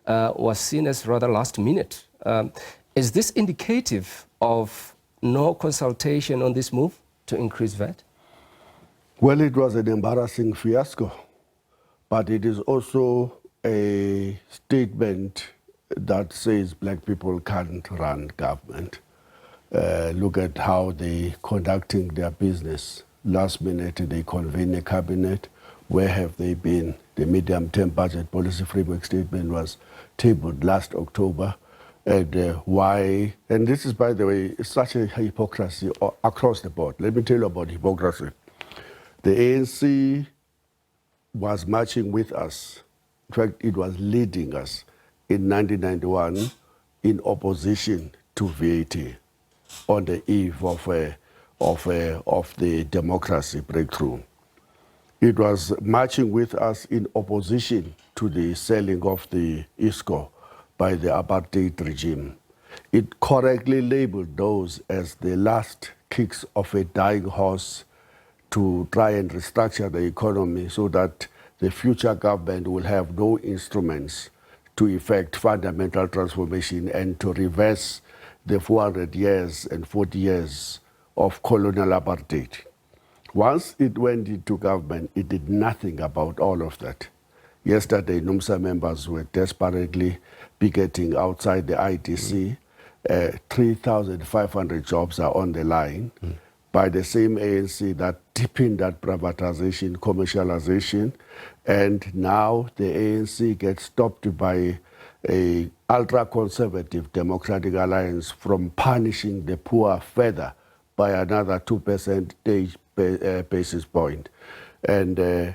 was seen as rather last minute. Is this indicative of no consultation on this move to increase VAT? Well, it was an embarrassing fiasco, but it is also a statement that says black people can't run government. Look at how they conducting their business. Last minute, they convene a cabinet. Where have they been? The medium-term budget policy framework statement was tabled last October. And why? And this is, by the way, such a hypocrisy across the board. Let me tell you about hypocrisy. The ANC was marching with us. In fact, it was leading us in 1991 in opposition to VAT on the eve of the democracy breakthrough. It was marching with us in opposition to the selling of the ISCO by the apartheid regime. It correctly labeled those as the last kicks of a dying horse to try and restructure the economy so that the future government will have no instruments to effect fundamental transformation and to reverse the 400 years and 40 years of colonial apartheid. Once it went into government, it did nothing about all of that. Yesterday, NUMSA members were desperately picketing outside the ITC. 3,500 jobs are on the line by the same ANC that deepened that privatization, commercialization, and now the ANC gets stopped by a ultra-conservative Democratic Alliance from punishing the poor further by another 2% basis point. And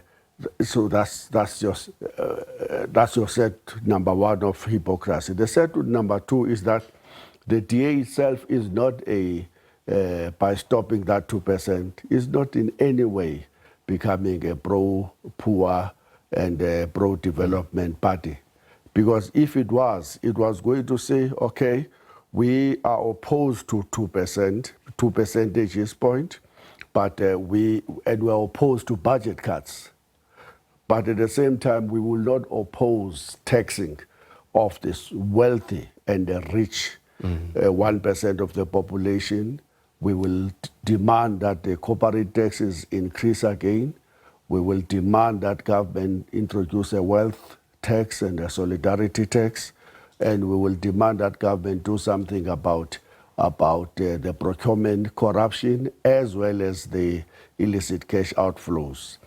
so that's your set number one of hypocrisy. The set number two is that the DA itself is not by stopping that 2%, is not in any way becoming a pro-poor and a pro-development party. Because if it was going to say, okay, we are opposed to 2%, 2 percentage point, but we're opposed to budget cuts. But at the same time, we will not oppose taxing of this wealthy and the rich 1% of the population. We will demand that the corporate taxes increase again. We will demand that government introduce a wealth tax and a solidarity tax. And we will demand that government do something about the procurement corruption as well as the illicit cash outflows.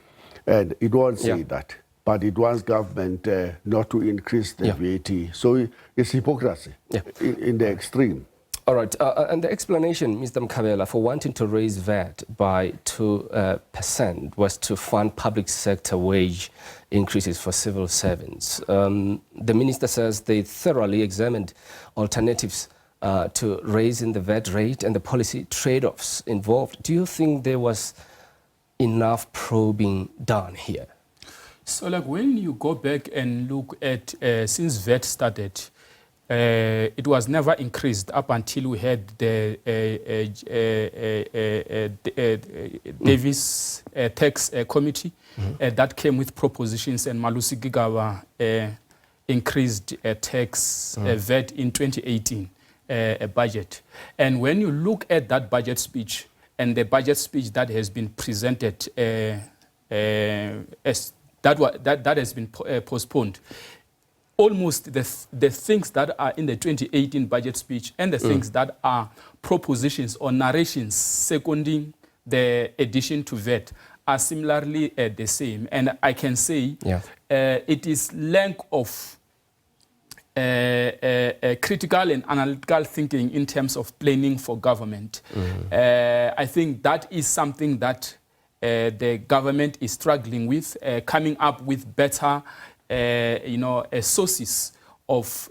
And it won't say that, but it wants government not to increase the VAT. So it's hypocrisy in the extreme. All right, and the explanation, Mr. Mkhabela, for wanting to raise VAT by 2% was to fund public sector wage increases for civil servants. The minister says they thoroughly examined alternatives to raising the VAT rate and the policy trade-offs involved. Do you think there was enough probing done here? So like when you go back and look at since VAT started, it was never increased up until we had the Davis Tax Committee that came with propositions, and Malusi Gigawa increased tax VAT in 2018 budget. And when you look at that budget speech and the budget speech that has been presented as that has been postponed, almost the things that are in the 2018 budget speech and the things that are propositions or narrations seconding the addition to VAT are similarly the same. And I can say it is lack of critical and analytical thinking in terms of planning for government. I think that is something that the government is struggling with, coming up with better sources of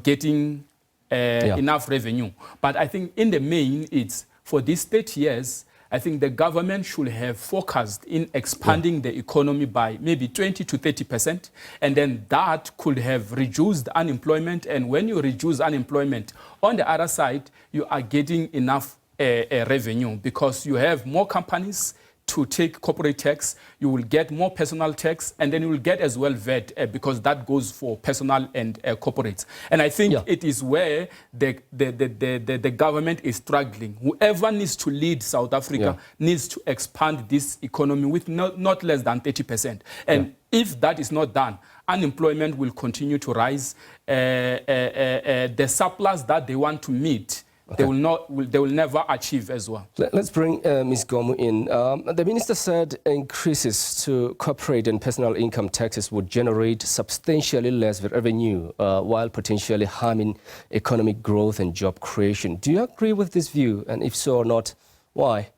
getting enough revenue. But I think in the main, it's for these 30 years, I think the government should have focused in expanding the economy by maybe 20 to 30%, and then that could have reduced unemployment. And when you reduce unemployment, on the other side, you are getting enough revenue because you have more companies to take corporate tax, you will get more personal tax, and then you will get as well VAT because that goes for personal and corporates. And I think it is where the government is struggling. Whoever needs to lead South Africa needs to expand this economy with not less than 30%. And if that is not done, unemployment will continue to rise. The surplus that they want to meet, they will never achieve as well. Let's bring Ms. Gomu in. The minister said increases to corporate and personal income taxes would generate substantially less revenue while potentially harming economic growth and job creation. Do you agree with this view? And if so or not, why?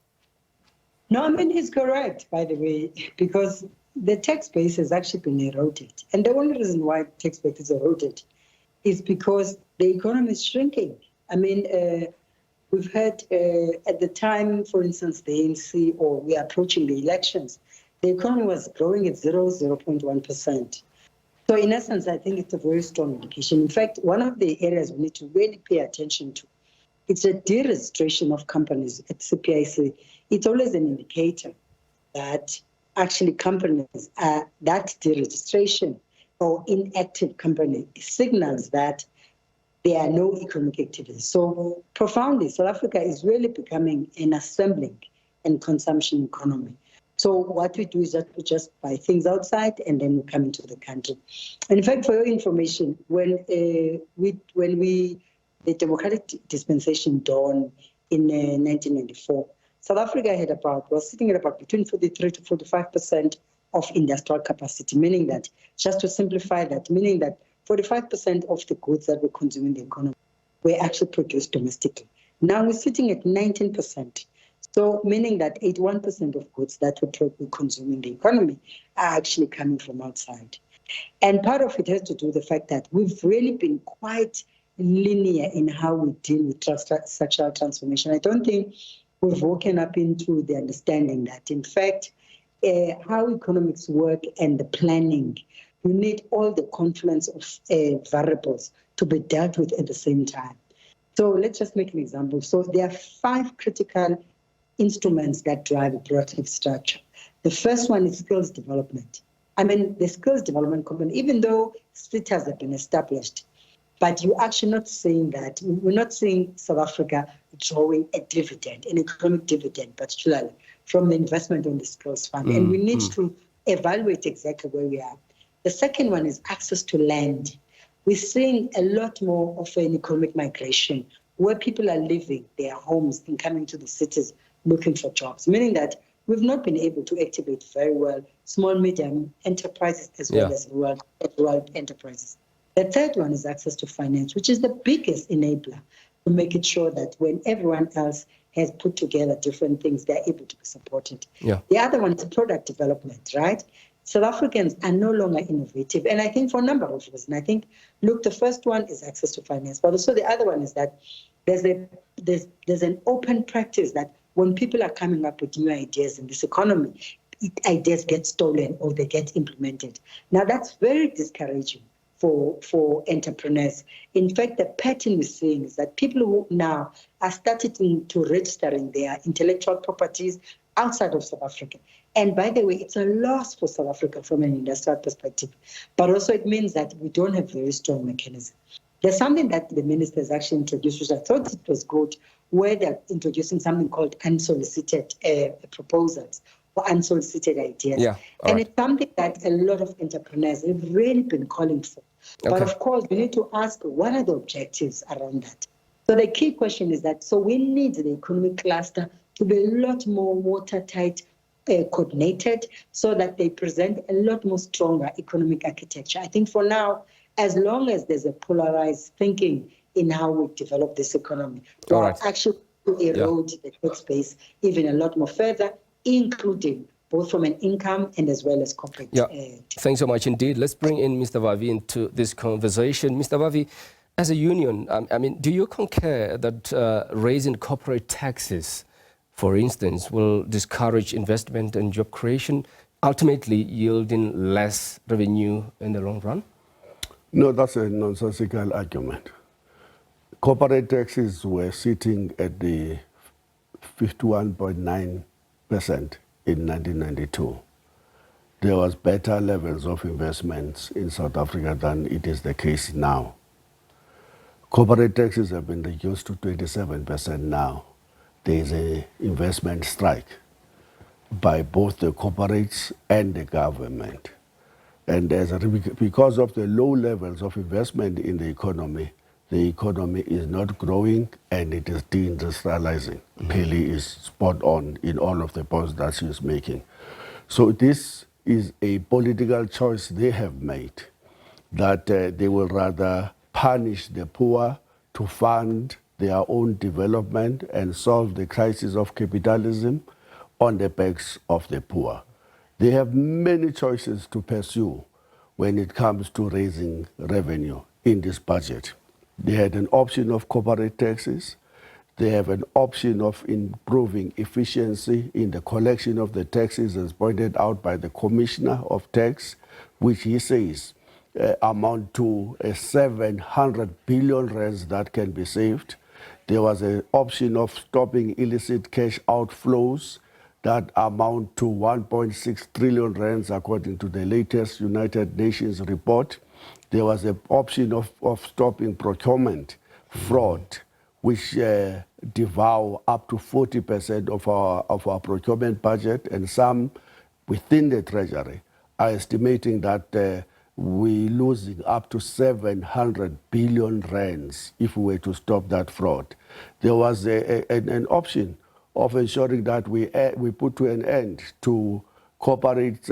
No, I mean, he's correct, by the way, because the tax base has actually been eroded. And the only reason why tax base is eroded is because the economy is shrinking. I mean, we've heard at the time, for instance, the ANC, or we are approaching the elections, the economy was growing at 0.1%. So in essence, I think it's a very strong indication. In fact, one of the areas we need to really pay attention to, it's a deregistration of companies at CPIC. It's always an indicator that actually companies, that deregistration or inactive company signals that there are no economic activities. So profoundly, South Africa is really becoming an assembling and consumption economy. So what we do is that we just buy things outside and then we come into the country. And in fact, for your information, when the democratic dispensation dawned in 1994, South Africa was sitting at about between 43 to 45% of industrial capacity, meaning that, just to simplify that, meaning that 45% of the goods that we consume in the economy were actually produced domestically. Now we're sitting at 19%. So meaning that 81% of goods that we consume in the economy are actually coming from outside. And part of it has to do with the fact that we've really been quite linear in how we deal with structural transformation. I don't think we've woken up into the understanding that, in fact, how economics work and the planning, you need all the confluence of variables to be dealt with at the same time. So let's just make an example. So there are 5 critical instruments that drive a productive structure. The first one is skills development. I mean, the skills development component, even though status have been established, but you're actually not saying that. We're not seeing South Africa drawing a dividend, an economic dividend, particularly from the investment on the skills fund. And we need to evaluate exactly where we are. The second one is access to land. We're seeing a lot more of an economic migration where people are leaving their homes and coming to the cities looking for jobs, meaning that we've not been able to activate very well small, medium enterprises as well as rural enterprises. The third one is access to finance, which is the biggest enabler to make it sure that when everyone else has put together different things, they're able to be supported. The other one is product development, right? South Africans are no longer innovative. And I think for a number of reasons. I think, look, the first one is access to finance. But also the other one is that there's an open practice that when people are coming up with new ideas in this economy, ideas get stolen or they get implemented. Now, that's very discouraging for entrepreneurs. In fact, the pattern we're seeing is that people who now are starting to registering their intellectual properties outside of South Africa. And by the way, it's a loss for South Africa from an industrial perspective. But also it means that we don't have very strong mechanisms. There's something that the minister has actually introduced, which I thought it was good, where they're introducing something called unsolicited proposals or unsolicited ideas. And it's something that a lot of entrepreneurs have really been calling for. But of course, we need to ask, what are the objectives around that? So the key question is that, so we need the economic cluster to be a lot more watertight, coordinated, so that they present a lot more stronger economic architecture. I think for now, as long as there's a polarized thinking in how we develop this economy, we'll actually erode the tax base even a lot more further, including both from an income and as well as corporate. Thanks so much indeed. Let's bring in Mr. Vavi into this conversation. Mr. Vavi, as a union, I mean, do you concur that raising corporate taxes for instance, will discourage investment and job creation, ultimately yielding less revenue in the long run? No, that's a nonsensical argument. Corporate taxes were sitting at the 51.9% in 1992. There was better levels of investments in South Africa than it is the case now. Corporate taxes have been reduced to 27% now. There is an investment strike by both the corporates and the government. And because of the low levels of investment in the economy is not growing and it is deindustrializing. Peli is spot on in all of the points that she is making. So this is a political choice they have made, that they will rather punish the poor to fund their own development and solve the crisis of capitalism on the backs of the poor. They have many choices to pursue when it comes to raising revenue in this budget. They had an option of corporate taxes. They have an option of improving efficiency in the collection of the taxes, as pointed out by the Commissioner of Tax, which he says amount to 700 billion rands that can be saved. There was an option of stopping illicit cash outflows that amount to 1.6 trillion rands according to the latest United Nations report. There was an option of stopping procurement fraud, which devour up to 40% of our procurement budget, and some within the Treasury are estimating that we're losing up to 700 billion rands if we were to stop that fraud. There was an option of ensuring that we put to an end to corporate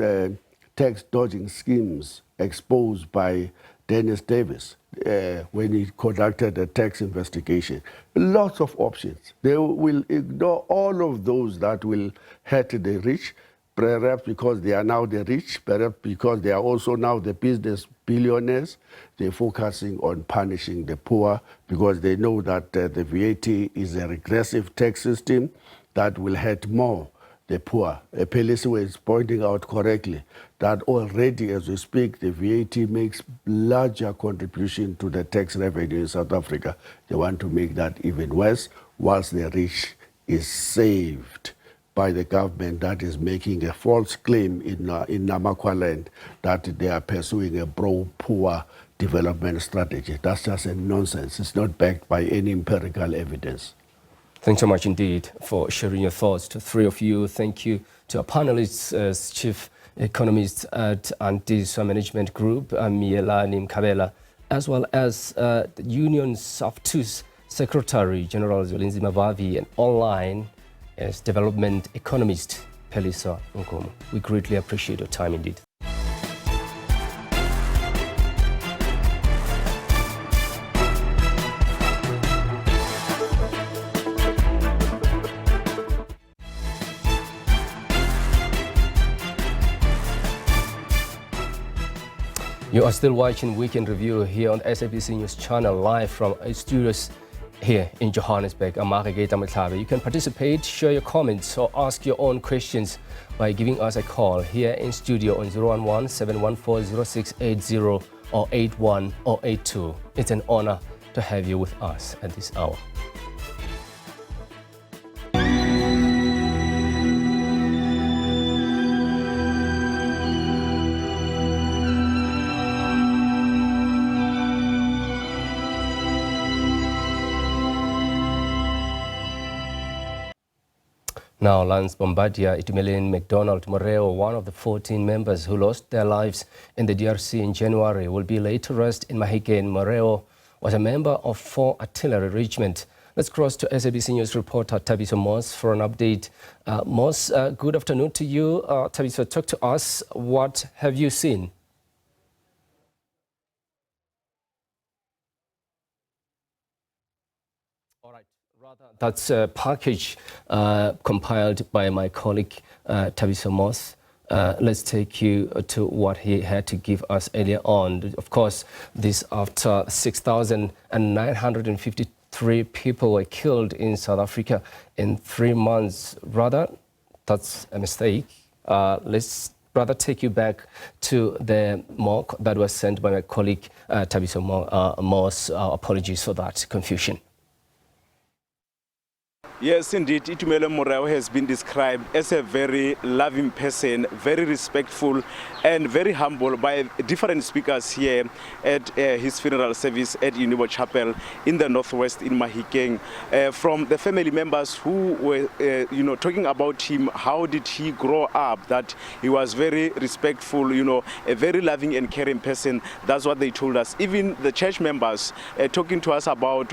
tax dodging schemes exposed by Dennis Davis when he conducted a tax investigation. Lots of options. They will ignore all of those that will hurt the rich, perhaps because they are now the rich, perhaps because they are also now the business billionaires. They're focusing on punishing the poor because they know that the VAT is a regressive tax system that will hurt more the poor. Pelisiwe is pointing out correctly that already as we speak, the VAT makes larger contribution to the tax revenue in South Africa. They want to make that even worse, whilst the rich is saved by the government that is making a false claim in Namakwaland that they are pursuing a pro-poor development strategy. That's just a nonsense. It's not backed by any empirical evidence. Thanks so much indeed for sharing your thoughts to three of you. Thank you to our panelists, as Chief Economist at Anti-Swa Management Group, Mielani Mkabela, as well as the Union SAFTU's Secretary General Zolinzi Mavavi, and online as Development Economist Pelisa Nkomo. We greatly appreciate your time indeed. You are still watching Weekend Review here on SABC News Channel, live from our studios here in Johannesburg. I'm Marigeta Mutlabe. You can participate, share your comments, or ask your own questions by giving us a call here in studio on 011-714-0680 or 81 or 82. It's an honor to have you with us at this hour. Now, Lance Bombardier, Itumeleng McDonald Moreo, one of the 14 members who lost their lives in the DRC in January, will be laid to rest in Mahikeng. Moreo was a member of 4 Artillery Regiment. Let's cross to SABC News reporter Thabiso Moss for an update. Moss, good afternoon to you. Thabiso, talk to us. What have you seen? That's a package compiled by my colleague Thabiso Moss. Let's take you to what he had to give us earlier on. Of course, this after 6,953 53 people were killed in South Africa in 3 months. Rather, that's a mistake. Let's rather take you back to the mock that was sent by my colleague Tabiso Moss. Apologies for that confusion. Yes, indeed, Itumeleng Moreo has been described as a very loving person, very respectful and very humble by different speakers here at his funeral service at Unibo Chapel in the northwest in Mahikeng. From the family members who were, talking about him, how did he grow up, that he was very respectful, a very loving and caring person. That's what they told us. Even the church members talking to us about,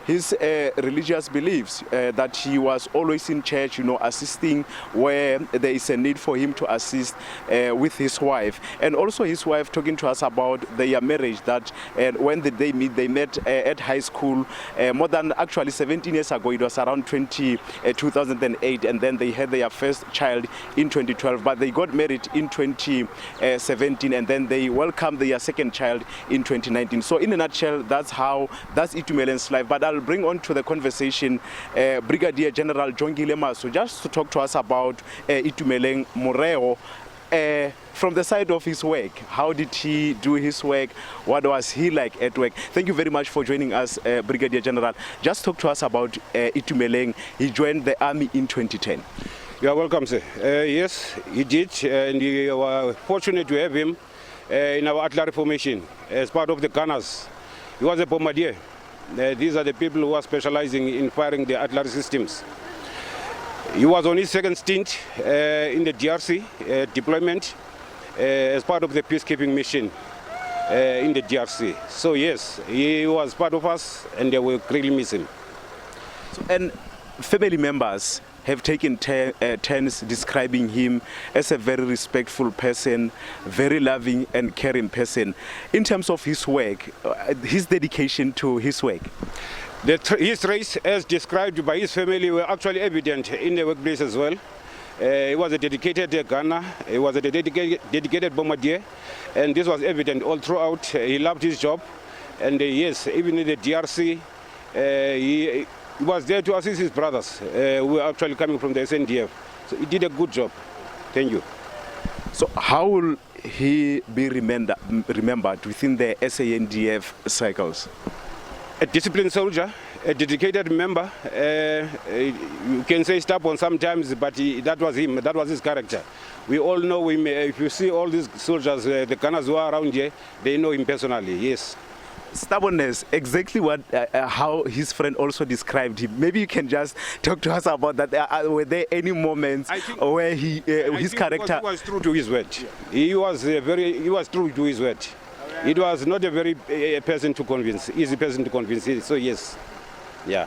his religious beliefs, that he was always in church, assisting where there is a need for him to assist with his wife. And also his wife talking to us about their marriage, that when did they meet? They met at high school more than actually 17 years ago. It was around 2008, and then they had their first child in 2012, but they got married in 2017, and then they welcomed their second child in 2019. So in a nutshell, that's Itumeleng's life. But I'll bring on to the conversation Brigadier General Jongile Masu, just to talk to us about Itumeleng Moreo from the side of his work. How did he do his work? What was he like at work? Thank you very much for joining us, Brigadier General. Just talk to us about Itumeleng. He joined the army in 2010. You are welcome, sir. Yes, he did, and we were fortunate to have him in our artillery formation as part of the gunners. He was a bombardier. These are the people who are specializing in firing the artillery systems. He was on his second stint in the DRC deployment as part of the peacekeeping mission in the DRC. So yes, he was part of us, and we really miss him. And family members have taken turns describing him as a very respectful person, very loving and caring person. In terms of his work, his dedication to his work. His traits, as described by his family, were actually evident in the workplace as well. He was a dedicated gunner, he was a dedicated bombardier, and this was evident all throughout. He loved his job, and yes, even in the DRC, he was there to assist his brothers who were actually coming from the SNDF. So he did a good job. Thank you. So how will he be remembered within the SANDF cycles? A disciplined soldier, a dedicated member. You can say stubborn sometimes, but that was him, that was his character. We all know him. If you see all these soldiers, the gunners who are around here, they know him personally, yes. Stubbornness, exactly what how his friend also described him. Maybe you can just talk to us about that. Were there any moments where his character he was true to his word? He was true to his word. It was not a very easy person to convince. So yes, yeah.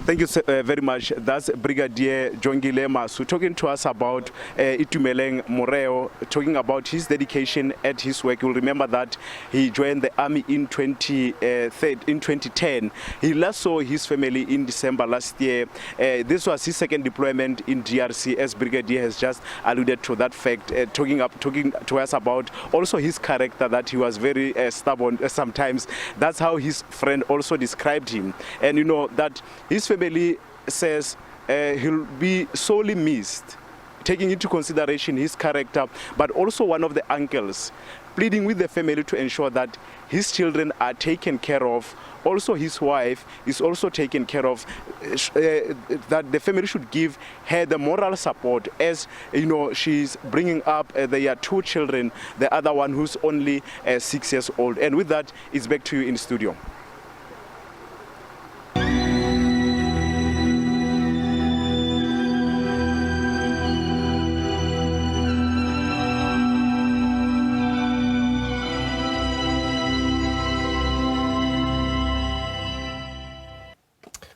Thank you very much. That's Brigadier Jongile Masu talking to us about Itumeleng Moreo, talking about his dedication at his work. You'll remember that he joined the army in 2010. He last saw his family in December last year. This was his second deployment in DRC, as Brigadier has just alluded to that fact, talking to us about also his character, that he was very stubborn sometimes. That's how his friend also described him. And that his family says he'll be sorely missed, taking into consideration his character, but also one of the uncles pleading with the family to ensure that his children are taken care of. Also his wife is also taken care of, that the family should give her the moral support, as she's bringing up their two children, the other one who's only 6 years old. And with that, it's back to you in studio.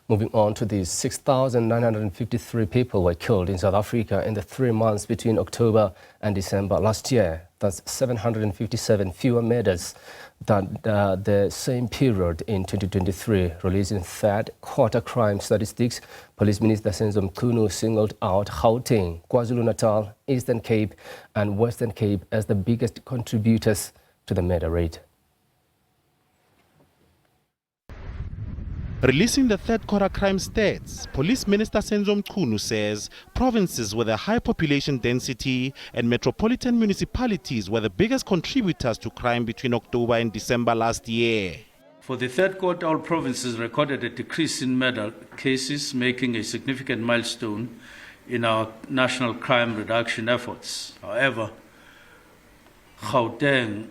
Moving on to these, 6,953 people were killed in South Africa in the 3 months between October and December last year. That's 757 fewer murders than the same period in 2023, releasing third quarter crime statistics. Police Minister Senzo Mchunu singled out Gauteng, KwaZulu-Natal, Eastern Cape and Western Cape as the biggest contributors to the murder rate. Releasing the third quarter crime stats, Police Minister Senzo Mchunu says provinces with a high population density and metropolitan municipalities were the biggest contributors to crime between October and December last year. For the third quarter, all provinces recorded a decrease in murder cases, making a significant milestone in our national crime reduction efforts. However, Gauteng,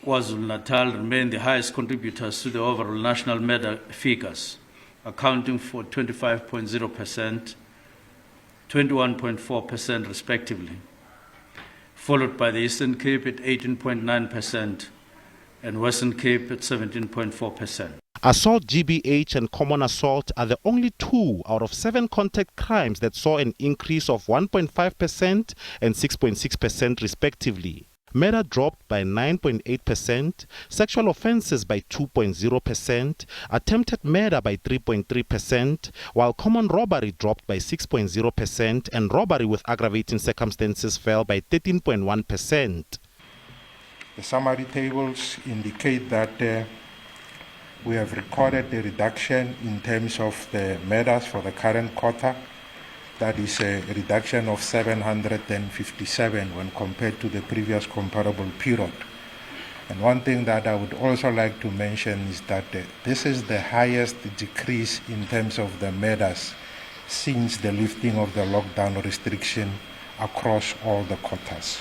KwaZulu-Natal remain the highest contributors to the overall national murder figures, accounting for 25.0%, 21.4% respectively, followed by the Eastern Cape at 18.9% and Western Cape at 17.4%. Assault GBH and common assault are the only 2 out of 7 contact crimes that saw an increase of 1.5% and 6.6% respectively. Murder dropped by 9.8%, sexual offences by 2.0%, attempted murder by 3.3%, while common robbery dropped by 6.0% and robbery with aggravating circumstances fell by 13.1%. The summary tables indicate that we have recorded a reduction in terms of the murders for the current quarter. That is a reduction of 757 when compared to the previous comparable period. And one thing that I would also like to mention is that this is the highest decrease in terms of the murders since the lifting of the lockdown restriction across all the quarters.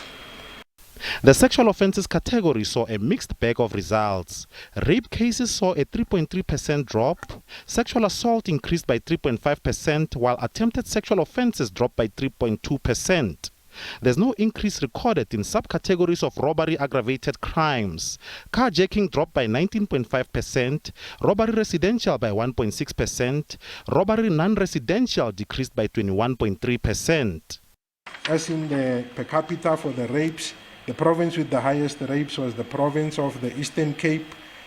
The sexual offences category saw a mixed bag of results. Rape cases saw a 3.3% drop, sexual assault increased by 3.5%, while attempted sexual offences dropped by 3.2%. There's no increase recorded in subcategories of robbery aggravated crimes. Carjacking dropped by 19.5%, robbery residential by 1.6%, robbery non-residential decreased by 21.3%. As in the per capita for the rapes, the province with the highest rapes was the province of the Eastern Cape.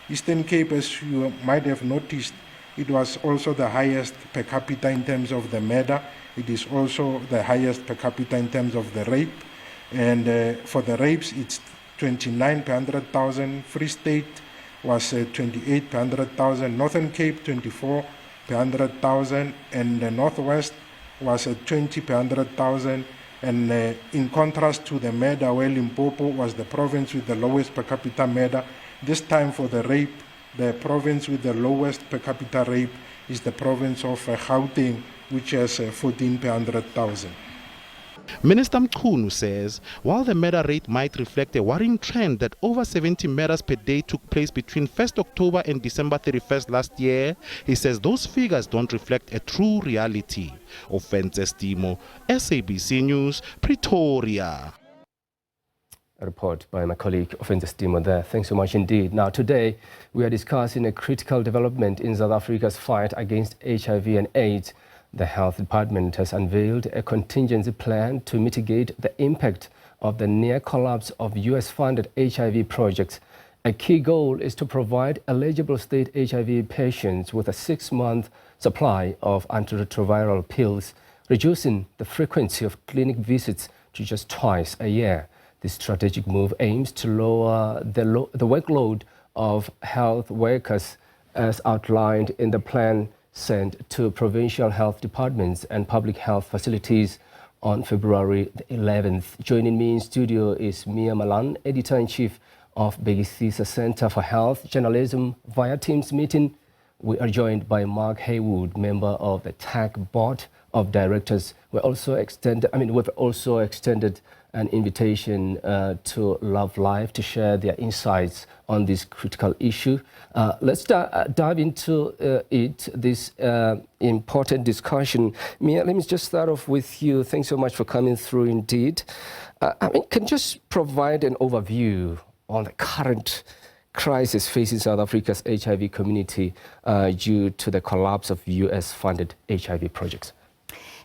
Eastern Cape, as you might have noticed, it was also the highest per capita in terms of the murder. It is also the highest per capita in terms of the rape. And for the rapes, it's 29 per 100,000. Free State was 28 per 100,000. Northern Cape, 24 per 100,000. And the Northwest was 20 per 100,000. And in contrast to the murder, where Limpopo was the province with the lowest per capita murder, this time for the rape, the province with the lowest per capita rape is the province of Gauteng, which has 14 per 100,000. Minister Mchunu says while the murder rate might reflect a worrying trend that over 70 murders per day took place between 1st October and December 31st last year, he says those figures don't reflect a true reality. Offences Timo, SABC News, Pretoria. A report by my colleague Offences Timo there. Thanks so much indeed. Now today we are discussing a critical development in South Africa's fight against HIV and AIDS. The Health Department has unveiled a contingency plan to mitigate the impact of the near collapse of US-funded HIV projects. A key goal is to provide eligible state HIV patients with a 6-month supply of antiretroviral pills, reducing the frequency of clinic visits to just twice a year. This strategic move aims to lower the workload of health workers as outlined in the plan sent to provincial health departments and public health facilities on February the 11th. Joining me in studio is Mia Malan, Editor-in-Chief of Begisisa Center for Health Journalism. Via Teams meeting, we are joined by Mark Haywood, member of the TAC Board of Directors. We've also extended an invitation to Love Life to share their insights on this critical issue. Let's dive into this important discussion. Mia, let me just start off with you. Thanks so much for coming through indeed. Can you just provide an overview on the current crisis facing South Africa's HIV community due to the collapse of US-funded HIV projects?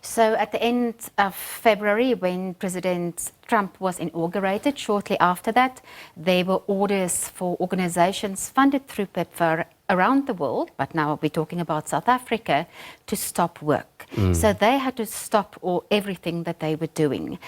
So at the end of February, when President Trump was inaugurated, shortly after that, there were orders for organizations funded through PEPFAR around the world, but now we're talking about South Africa, to stop work. So they had to stop everything that they were doing.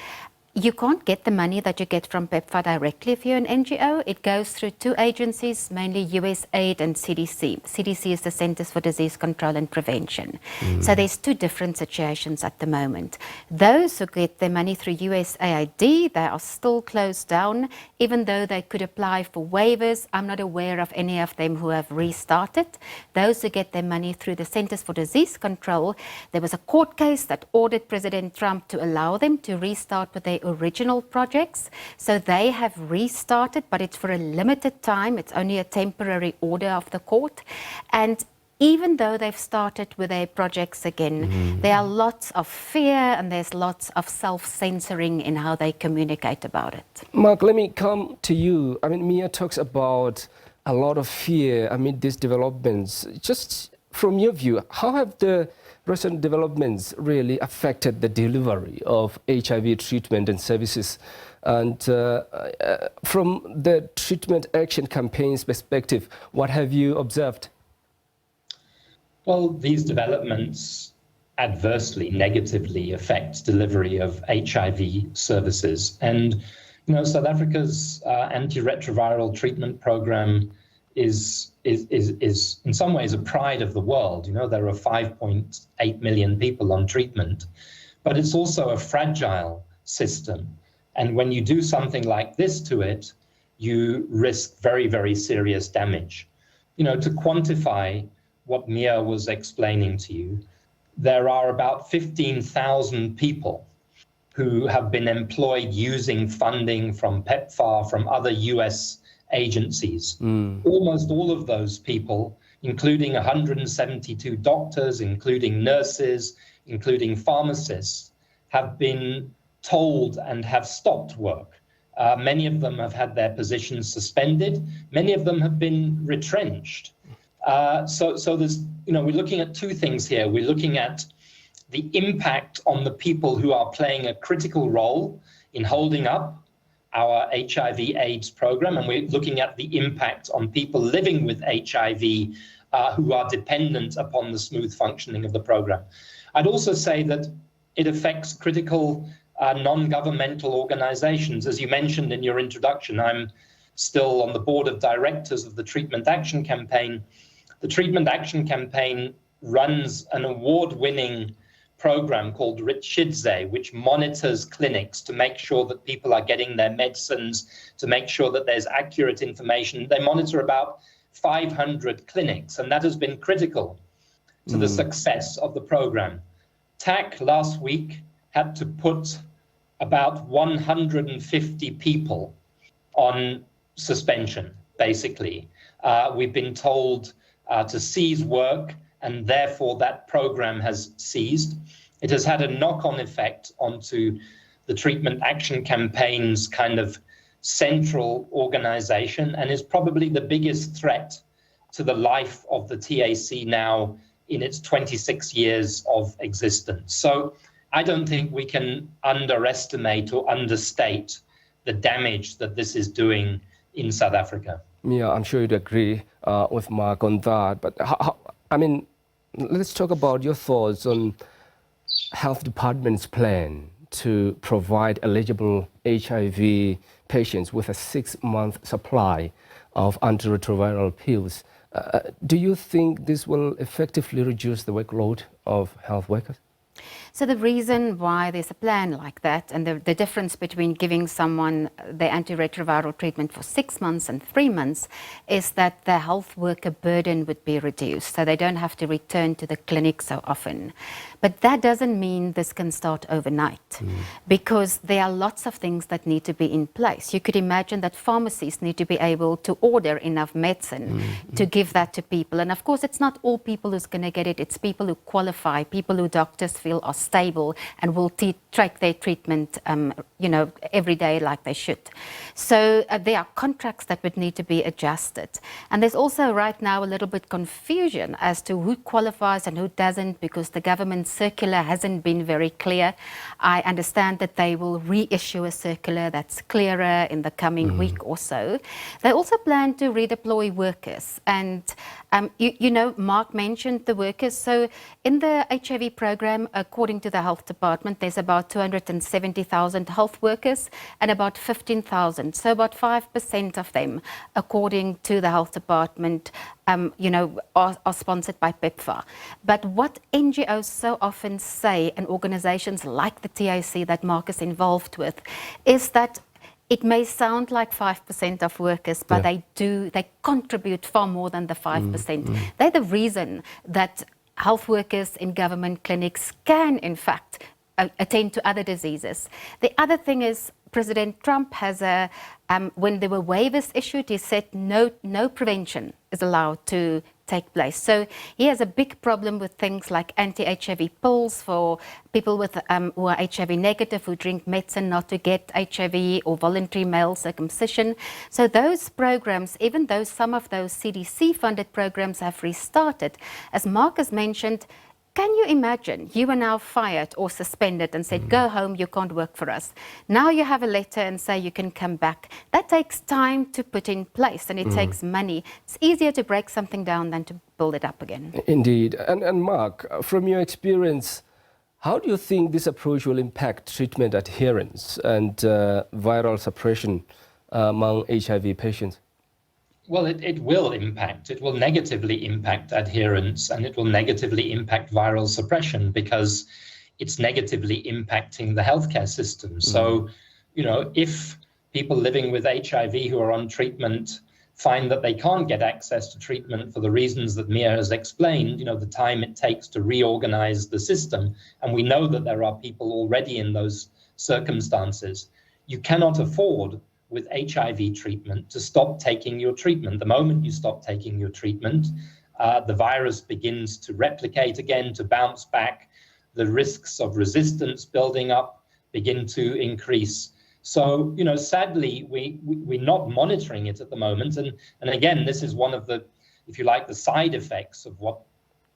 You can't get the money that you get from PEPFAR directly if you're an NGO. It goes through two agencies, mainly USAID and CDC. CDC is the Centers for Disease Control and Prevention. So there's two different situations at the moment. Those who get their money through USAID, they are still closed down, even though they could apply for waivers. I'm not aware of any of them who have restarted. Those who get their money through the Centers for Disease Control, there was a court case that ordered President Trump to allow them to restart with their original projects. So they have restarted, but it's for a limited time. It's only a temporary order of the court. And even though they've started with their projects again, there are lots of fear and there's lots of self-censoring in how they communicate about it. Mark, let me come to you. I mean, Mia talks about a lot of fear amid these developments. Just from your view, how have the recent developments really affected the delivery of HIV treatment and services? And from the treatment action campaign's perspective, what have you observed? Well, these developments adversely, negatively affect delivery of HIV services. And, you know, South Africa's antiretroviral treatment program is in some ways a pride of the world. You know, there are 5.8 million people on treatment, but it's also a fragile system. And when you do something like this to it, you risk very, very serious damage. You know, to quantify what Mia was explaining to you, there are about 15,000 people who have been employed using funding from PEPFAR, from other US agencies. Almost all of those people, including 172 doctors, including nurses, including pharmacists, have been told and have stopped work. Many of them have had their positions suspended. Many of them have been retrenched. So there's, you know, we're looking at two things here. We're looking at the impact on the people who are playing a critical role in holding up our HIV/AIDS program, and we're looking at the impact on people living with HIV who are dependent upon the smooth functioning of the program. I'd also say that it affects critical non-governmental organizations. As you mentioned in your introduction, I'm still on the board of directors of the Treatment Action Campaign. The Treatment Action Campaign runs an award-winning program called Richidze, which monitors clinics to make sure that people are getting their medicines, to make sure that there's accurate information. They monitor about 500 clinics, and that has been critical to the success of the program. TAC last week had to put about 150 people on suspension, basically. We've been told to cease work, and therefore that program has ceased. It has had a knock-on effect onto the Treatment Action Campaign's kind of central organization, and is probably the biggest threat to the life of the TAC now in its 26 years of existence. So I don't think we can underestimate or understate the damage that this is doing in South Africa. Yeah, I'm sure you'd agree with Mark on that. But I mean, let's talk about your thoughts on Health Department's plan to provide eligible HIV patients with a 6-month supply of antiretroviral pills. Do you think this will effectively reduce the workload of health workers? So the reason why there's a plan like that, and the difference between giving someone the antiretroviral treatment for 6 months and 3 months, is that the health worker burden would be reduced, so they don't have to return to the clinic so often. But that doesn't mean this can start overnight, because there are lots of things that need to be in place. You could imagine that pharmacies need to be able to order enough medicine to give that to people. And of course, it's not all people who's going to get it. It's people who qualify, people who doctors feel are stable and will take their treatment, every day like they should. So there are contracts that would need to be adjusted. And there's also right now a little bit confusion as to who qualifies and who doesn't, because the government circular hasn't been very clear. I understand that they will reissue a circular that's clearer in the coming week or so. They also plan to redeploy workers. And, Mark mentioned the workers. So in the HIV program, according according to the health department, there's about 270,000 health workers and about 15,000. So about 5% of them, according to the health department, are sponsored by PEPFAR. But what NGOs so often say, and organizations like the TAC that Mark is involved with, is that it may sound like 5% of workers, but they contribute far more than the 5%. They're the reason that health workers in government clinics can, in fact, attend to other diseases. The other thing is President Trump has when there were waivers issued, he said no prevention is allowed to take place. So he has a big problem with things like anti-HIV pills for people with who are HIV negative, who drink medicine not to get HIV, or voluntary male circumcision. So those programs, even though some of those CDC-funded programs have restarted, as Marcus mentioned, can you imagine you are now fired or suspended and said, go home, you can't work for us. Now you have a letter and say you can come back. That takes time to put in place, and it takes money. It's easier to break something down than to build it up again. Indeed. And Mark, from your experience, how do you think this approach will impact treatment adherence and viral suppression among HIV patients? Well, it will impact. It will negatively impact adherence, and it will negatively impact viral suppression because it's negatively impacting the healthcare system. So, if people living with HIV who are on treatment find that they can't get access to treatment for the reasons that Mia has explained, the time it takes to reorganize the system, and we know that there are people already in those circumstances, you cannot afford with HIV treatment to stop taking your treatment. The moment you stop taking your treatment, the virus begins to replicate again, to bounce back. The risks of resistance building up begin to increase. So, sadly, we're not monitoring it at the moment. And again, this is one of the, if you like, the side effects of what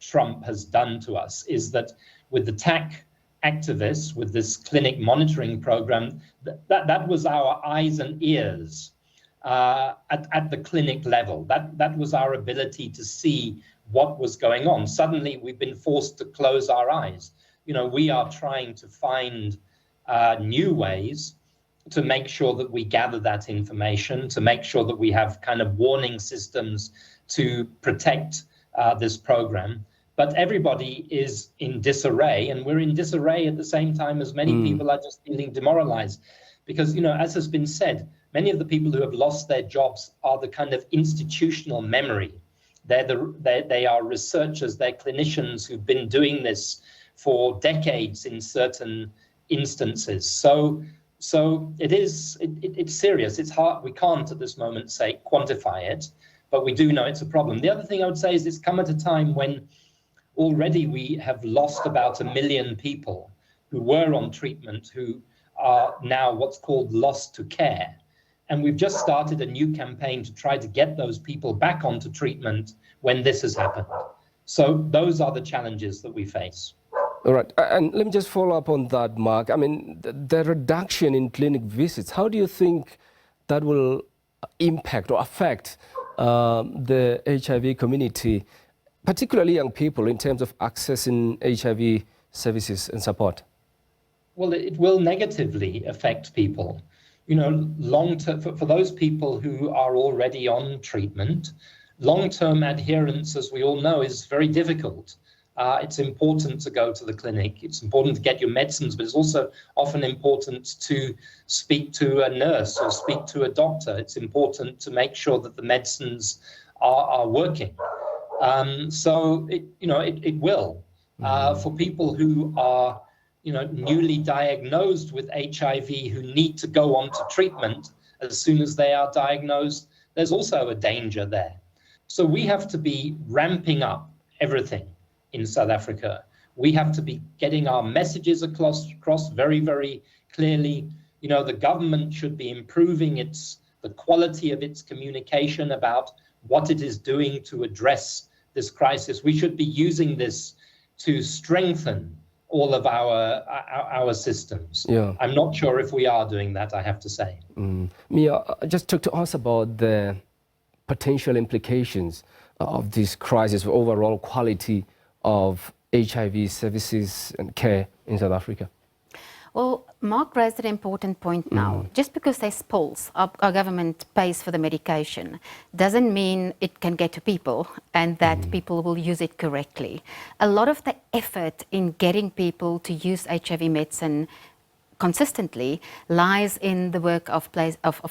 Trump has done to us, is that with the TAC activists, with this clinic monitoring program, that was our eyes and ears at the clinic level. That was our ability to see what was going on. Suddenly, we've been forced to close our eyes. We are trying to find new ways to make sure that we gather that information, to make sure that we have kind of warning systems to protect this program. But everybody is in disarray, and we're in disarray at the same time as many people are just feeling demoralized. Because, as has been said, many of the people who have lost their jobs are the kind of institutional memory. They are researchers, they're clinicians who've been doing this for decades in certain instances. So it's serious. It's hard. We can't at this moment say quantify it, but we do know it's a problem. The other thing I would say is it's come at a time when already we have lost about 1 million people who were on treatment, who are now what's called lost to care. And we've just started a new campaign to try to get those people back onto treatment when this has happened. So those are the challenges that we face. All right. And let me just follow up on that, Mark. I mean, the reduction in clinic visits, how do you think that will impact or affect the HIV community, particularly young people, in terms of accessing HIV services and support? Well, it will negatively affect people. Long-term, for those people who are already on treatment, long-term adherence, as we all know, is very difficult. It's important to go to the clinic. It's important to get your medicines, but it's also often important to speak to a nurse or speak to a doctor. It's important to make sure that the medicines are working. So it will. For people who are newly diagnosed with HIV, who need to go on to treatment as soon as they are diagnosed, there's also a danger there. So we have to be ramping up everything in South Africa. We have to be getting our messages across very, very clearly. The government should be improving the quality of its communication about what it is doing to address this crisis. We should be using this to strengthen all of our systems. Yeah. I'm not sure if we are doing that, I have to say. Mia, just talk to us about the potential implications of this crisis for overall quality of HIV services and care. in South Africa? Well, Mark raised an important point now. Just because there's polls, our government pays for the medication, doesn't mean it can get to people and that people will use it correctly. A lot of the effort in getting people to use HIV medicine consistently lies in the work of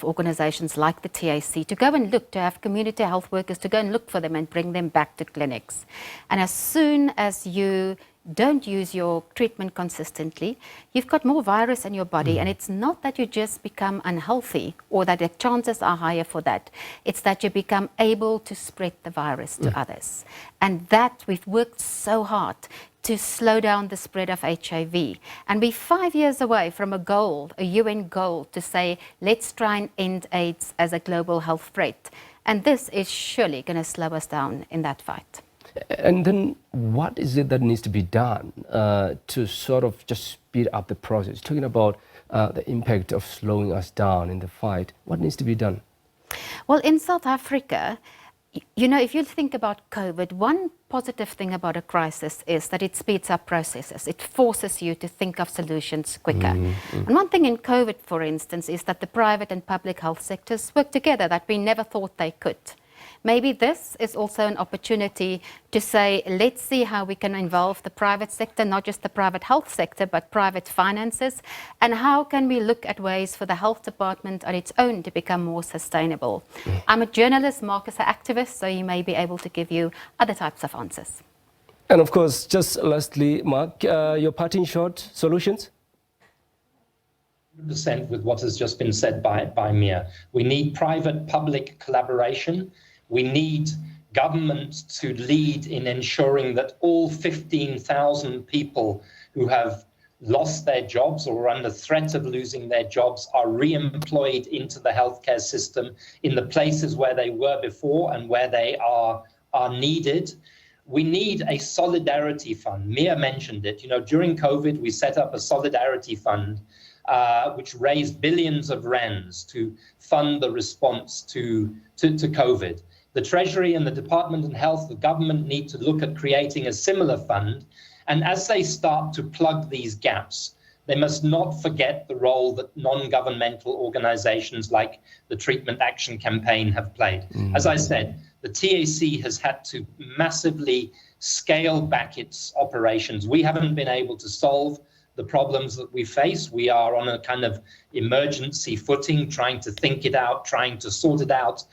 organizations like the TAC to go and look, to have community health workers to go and look for them and bring them back to clinics. And as soon as you don't use your treatment consistently, you've got more virus in your body, and it's not that you just become unhealthy or that the chances are higher for that. It's that you become able to spread the virus to others. And that we've worked so hard to slow down the spread of HIV. And we're 5 years away from a goal, a UN goal, to say, let's try and end AIDS as a global health threat. And this is surely going to slow us down in that fight. And then what is it that needs to be done to sort of just speed up the process? Talking about the impact of slowing us down in the fight, what needs to be done? Well, in South Africa, you know, if you think about COVID, one positive thing about a crisis is that it speeds up processes. It forces you to think of solutions quicker. And one thing in COVID, for instance, is that the private and public health sectors work together that we never thought they could. Maybe this is also an opportunity to say, let's see how we can involve the private sector, not just the private health sector, but private finances, and how can we look at ways for the health department on its own to become more sustainable. I'm a journalist, Mark is an activist, so he may be able to give you other types of answers. And of course, just lastly, Mark, your parting shot solutions? 100% with what has just been said by Mia. We need private-public collaboration. We need government to lead in ensuring that all 15,000 people who have lost their jobs or are under threat of losing their jobs are re-employed into the healthcare system in the places where they were before and where they are needed. We need a solidarity fund. Mia mentioned it. You know, during COVID, we set up a solidarity fund which raised billions of rands to fund the response to COVID. The Treasury and the Department of Health, the government need to look at creating a similar fund. And as they start to plug these gaps, they must not forget the role that non-governmental organizations like the Treatment Action Campaign have played. As I said, the TAC has had to massively scale back its operations. We haven't been able to solve the problems that we face. We are on a kind of emergency footing, trying to think it out, trying to sort it out.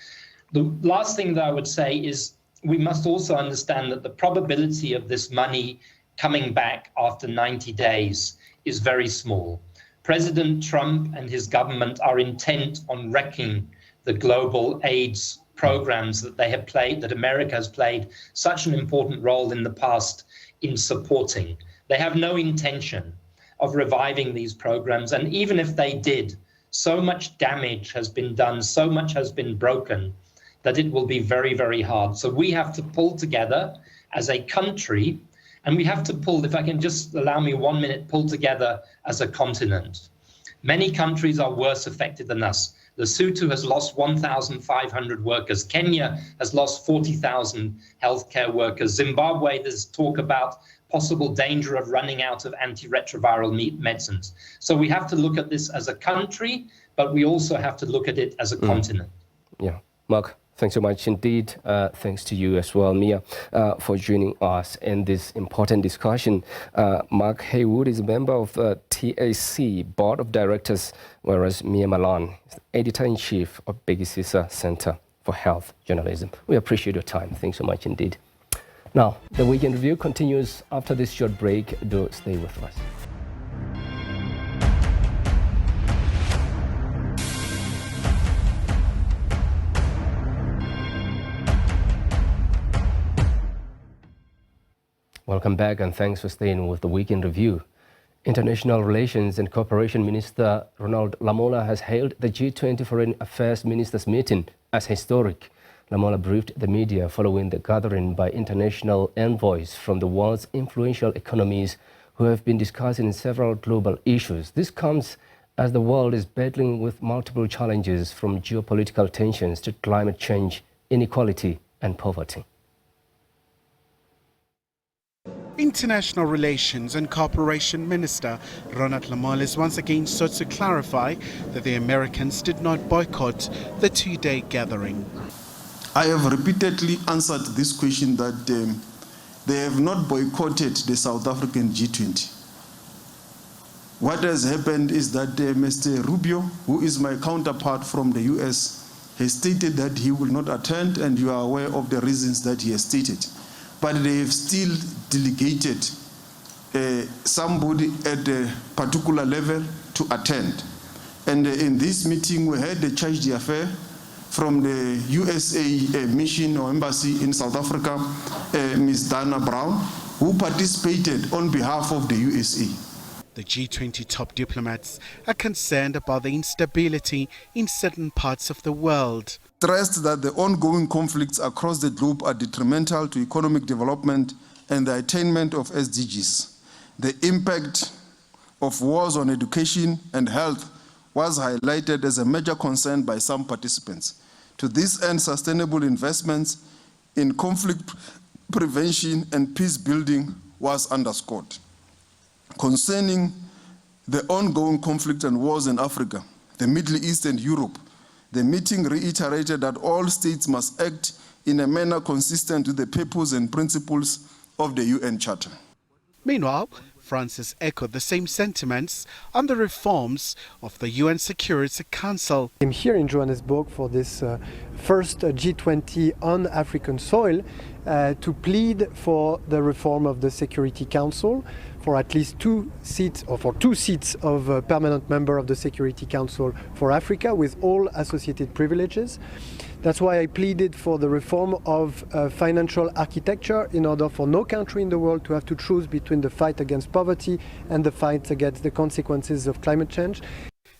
The last thing that I would say is we must also understand that the probability of this money coming back after 90 days is very small. President Trump and his government are intent on wrecking the global AIDS programs that they have played, that America has played such an important role in the past in supporting. They have no intention of reviving these programs. And even if they did, so much damage has been done, so much has been broken, that it will be very, very hard. So we have to pull together as a country, and we have to pull, if I can just allow me 1 minute, pull together as a continent. Many countries are worse affected than us. Lesotho has lost 1,500 workers. Kenya has lost 40,000 healthcare workers. Zimbabwe, there's talk about possible danger of running out of antiretroviral medicines. So we have to look at this as a country, but we also have to look at it as a continent. Yeah, Mark, thanks so much indeed. Thanks to you as well, Mia, for joining us in this important discussion. Mark Haywood is a member of TAC Board of Directors, whereas Mia Malan is the Editor-in-Chief of Bhekisisa Center for Health Journalism. We appreciate your time. Thanks so much indeed. Now, the Weekend Review continues after this short break. Do stay with us. Welcome back and thanks for staying with the Weekend Review. International Relations and Cooperation Minister Ronald Lamola has hailed the G20 Foreign Affairs Ministers meeting as historic. Lamola briefed the media following the gathering by international envoys from the world's influential economies who have been discussing several global issues. This comes as the world is battling with multiple challenges from geopolitical tensions to climate change, inequality and poverty. International Relations and Cooperation Minister Ronald Lamolle once again sought to clarify that the Americans did not boycott the two-day gathering. I have repeatedly answered this question that they have not boycotted the South African G20. What has happened is that Mr. Rubio, who is my counterpart from the US, has stated that he will not attend, and you are aware of the reasons that he has stated. But they have still delegated somebody at a particular level to attend. And in this meeting, we had the charge d'affaires from the USA mission or embassy in South Africa, Ms. Dana Brown, who participated on behalf of the USA. The G20 top diplomats are concerned about the instability in certain parts of the world. Stressed that the ongoing conflicts across the globe are detrimental to economic development and the attainment of SDGs. The impact of wars on education and health was highlighted as a major concern by some participants. To this end, sustainable investments in conflict prevention and peace building was underscored. Concerning the ongoing conflict and wars in Africa, the Middle East and Europe, the meeting reiterated that all states must act in a manner consistent with the purpose and principles of the UN Charter. Meanwhile, Francis echoed the same sentiments on the reforms of the UN Security Council. I'm here in Johannesburg for this first G20 on African soil to plead for the reform of the Security Council, for at least 2 seats, or for 2 seats of a permanent member of the Security Council for Africa with all associated privileges. That's why I pleaded for the reform of financial architecture in order for no country in the world to have to choose between the fight against poverty and the fight against the consequences of climate change.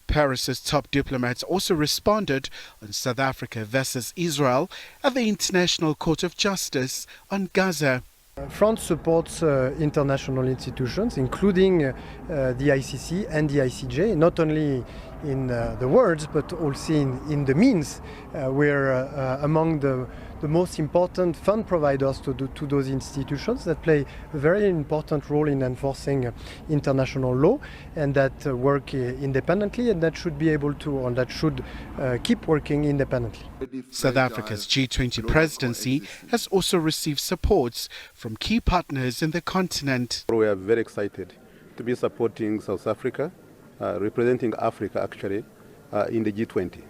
Paris's top diplomats also responded on South Africa versus Israel at the International Court of Justice on Gaza. France supports international institutions, including the ICC and the ICJ, not only in the words, but also in the means. We're among the most important fund providers to those institutions that play a very important role in enforcing international law, and that work independently, and that should be able to, or that should keep working independently. South Africa's G20 presidency has also received support from key partners in the continent. We are very excited to be supporting South Africa, representing Africa actually in the G20.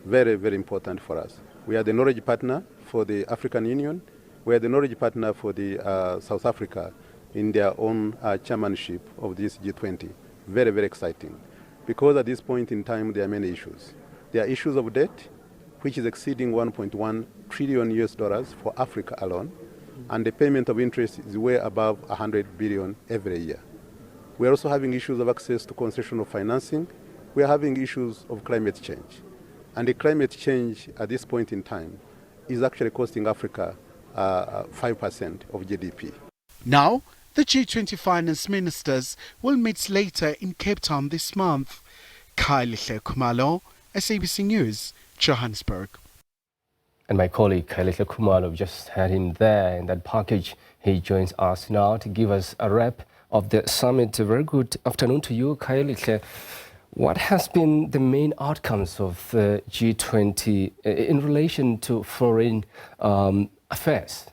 Very, very important for us. We are the knowledge partner for the African Union. We are the knowledge partner for the South Africa in their own chairmanship of this G20. Very, very exciting. Because at this point in time, there are many issues. There are issues of debt, which is exceeding $1.1 trillion for Africa alone, and the payment of interest is way above $100 billion every year. We are also having issues of access to concessional financing. We are having issues of climate change. And the climate change at this point in time is actually costing Africa 5% of GDP. Now, the G20 finance ministers will meet later in Cape Town this month. Kailihle Khumalo, SABC News, Johannesburg. And my colleague Kailihle Khumalo just had him there in that package. He joins us now to give us a wrap of the summit. A very good afternoon to you, Kailihle. What has been the main outcomes of the G20 in relation to foreign affairs?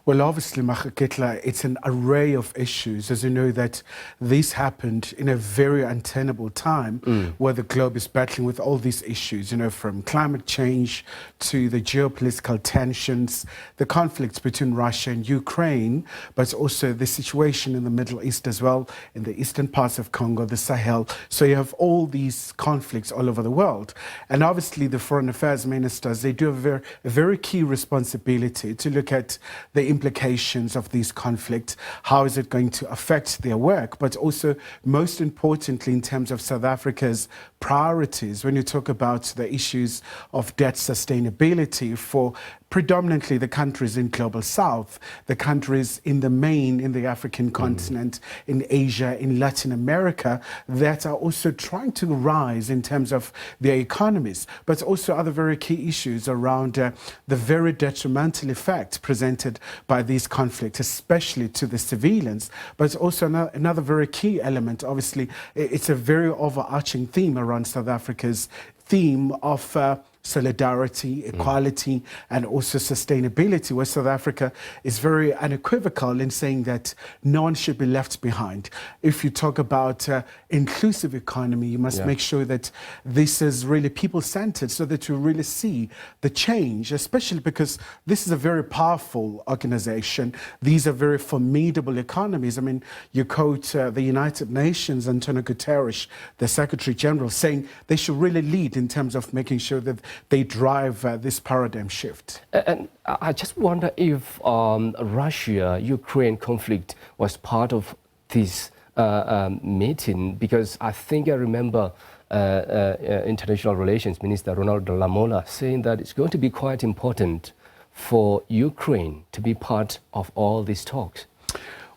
Well, obviously, Makaketla, it's an array of issues. As you know, that this happened in a very untenable time where the globe is battling with all these issues, you know, from climate change to the geopolitical tensions, the conflicts between Russia and Ukraine, but also the situation in the Middle East as well, in the eastern parts of Congo, the Sahel. So you have all these conflicts all over the world. And obviously, the foreign affairs ministers, they do have a very key responsibility to look at the implications of these conflicts. How is it going to affect their work? But also, most importantly, in terms of South Africa's priorities, when you talk about the issues of debt sustainability for predominantly the countries in Global South, the countries in the African continent, in Asia, in Latin America, that are also trying to rise in terms of their economies, but also other very key issues around the very detrimental effect presented by these conflicts, especially to the civilians, but also another very key element. Obviously, it's a very overarching theme around South Africa's theme of solidarity, equality, and also sustainability, where South Africa is very unequivocal in saying that no one should be left behind. If you talk about inclusive economy, you must make sure that this is really people-centered so that you really see the change, especially because this is a very powerful organization. These are very formidable economies. I mean, you quote the United Nations, Antonio Guterres, the Secretary General, saying they should really lead in terms of making sure that they drive this paradigm shift. And I just wonder if Russia-Ukraine conflict was part of this meeting, because I think I remember International Relations Minister Ronald Lamola saying that it's going to be quite important for Ukraine to be part of all these talks.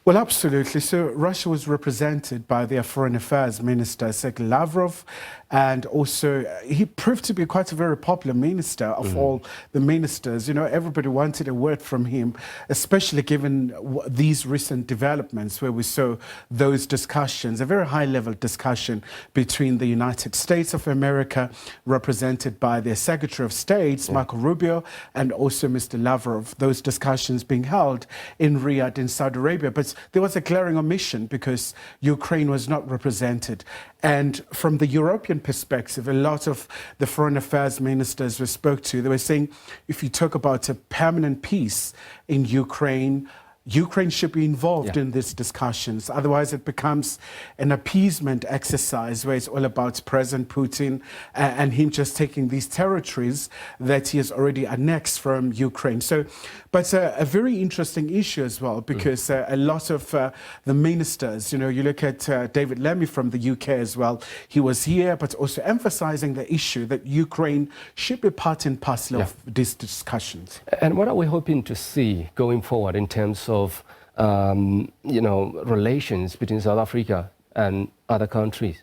Well, absolutely. So Russia was represented by their Foreign Affairs Minister, Sergei Lavrov, and also he proved to be quite a very popular minister of all the ministers. You know, everybody wanted a word from him, especially given these recent developments where we saw those discussions, a very high-level discussion between the United States of America, represented by their Secretary of State, Marco Rubio, and also Mr. Lavrov, those discussions being held in Riyadh in Saudi Arabia. But there was a glaring omission because Ukraine was not represented. And from the European perspective, a lot of the foreign affairs ministers we spoke to, they were saying, if you talk about a permanent peace in Ukraine, Ukraine should be involved in these discussions. Otherwise, it becomes an appeasement exercise where it's all about President Putin and him just taking these territories that he has already annexed from Ukraine. So, but a very interesting issue as well, because a lot of the ministers, you know, you look at David Lemmy from the UK as well, he was here, but also emphasizing the issue that Ukraine should be part and parcel of these discussions. And what are we hoping to see going forward in terms of, you know, relations between South Africa and other countries?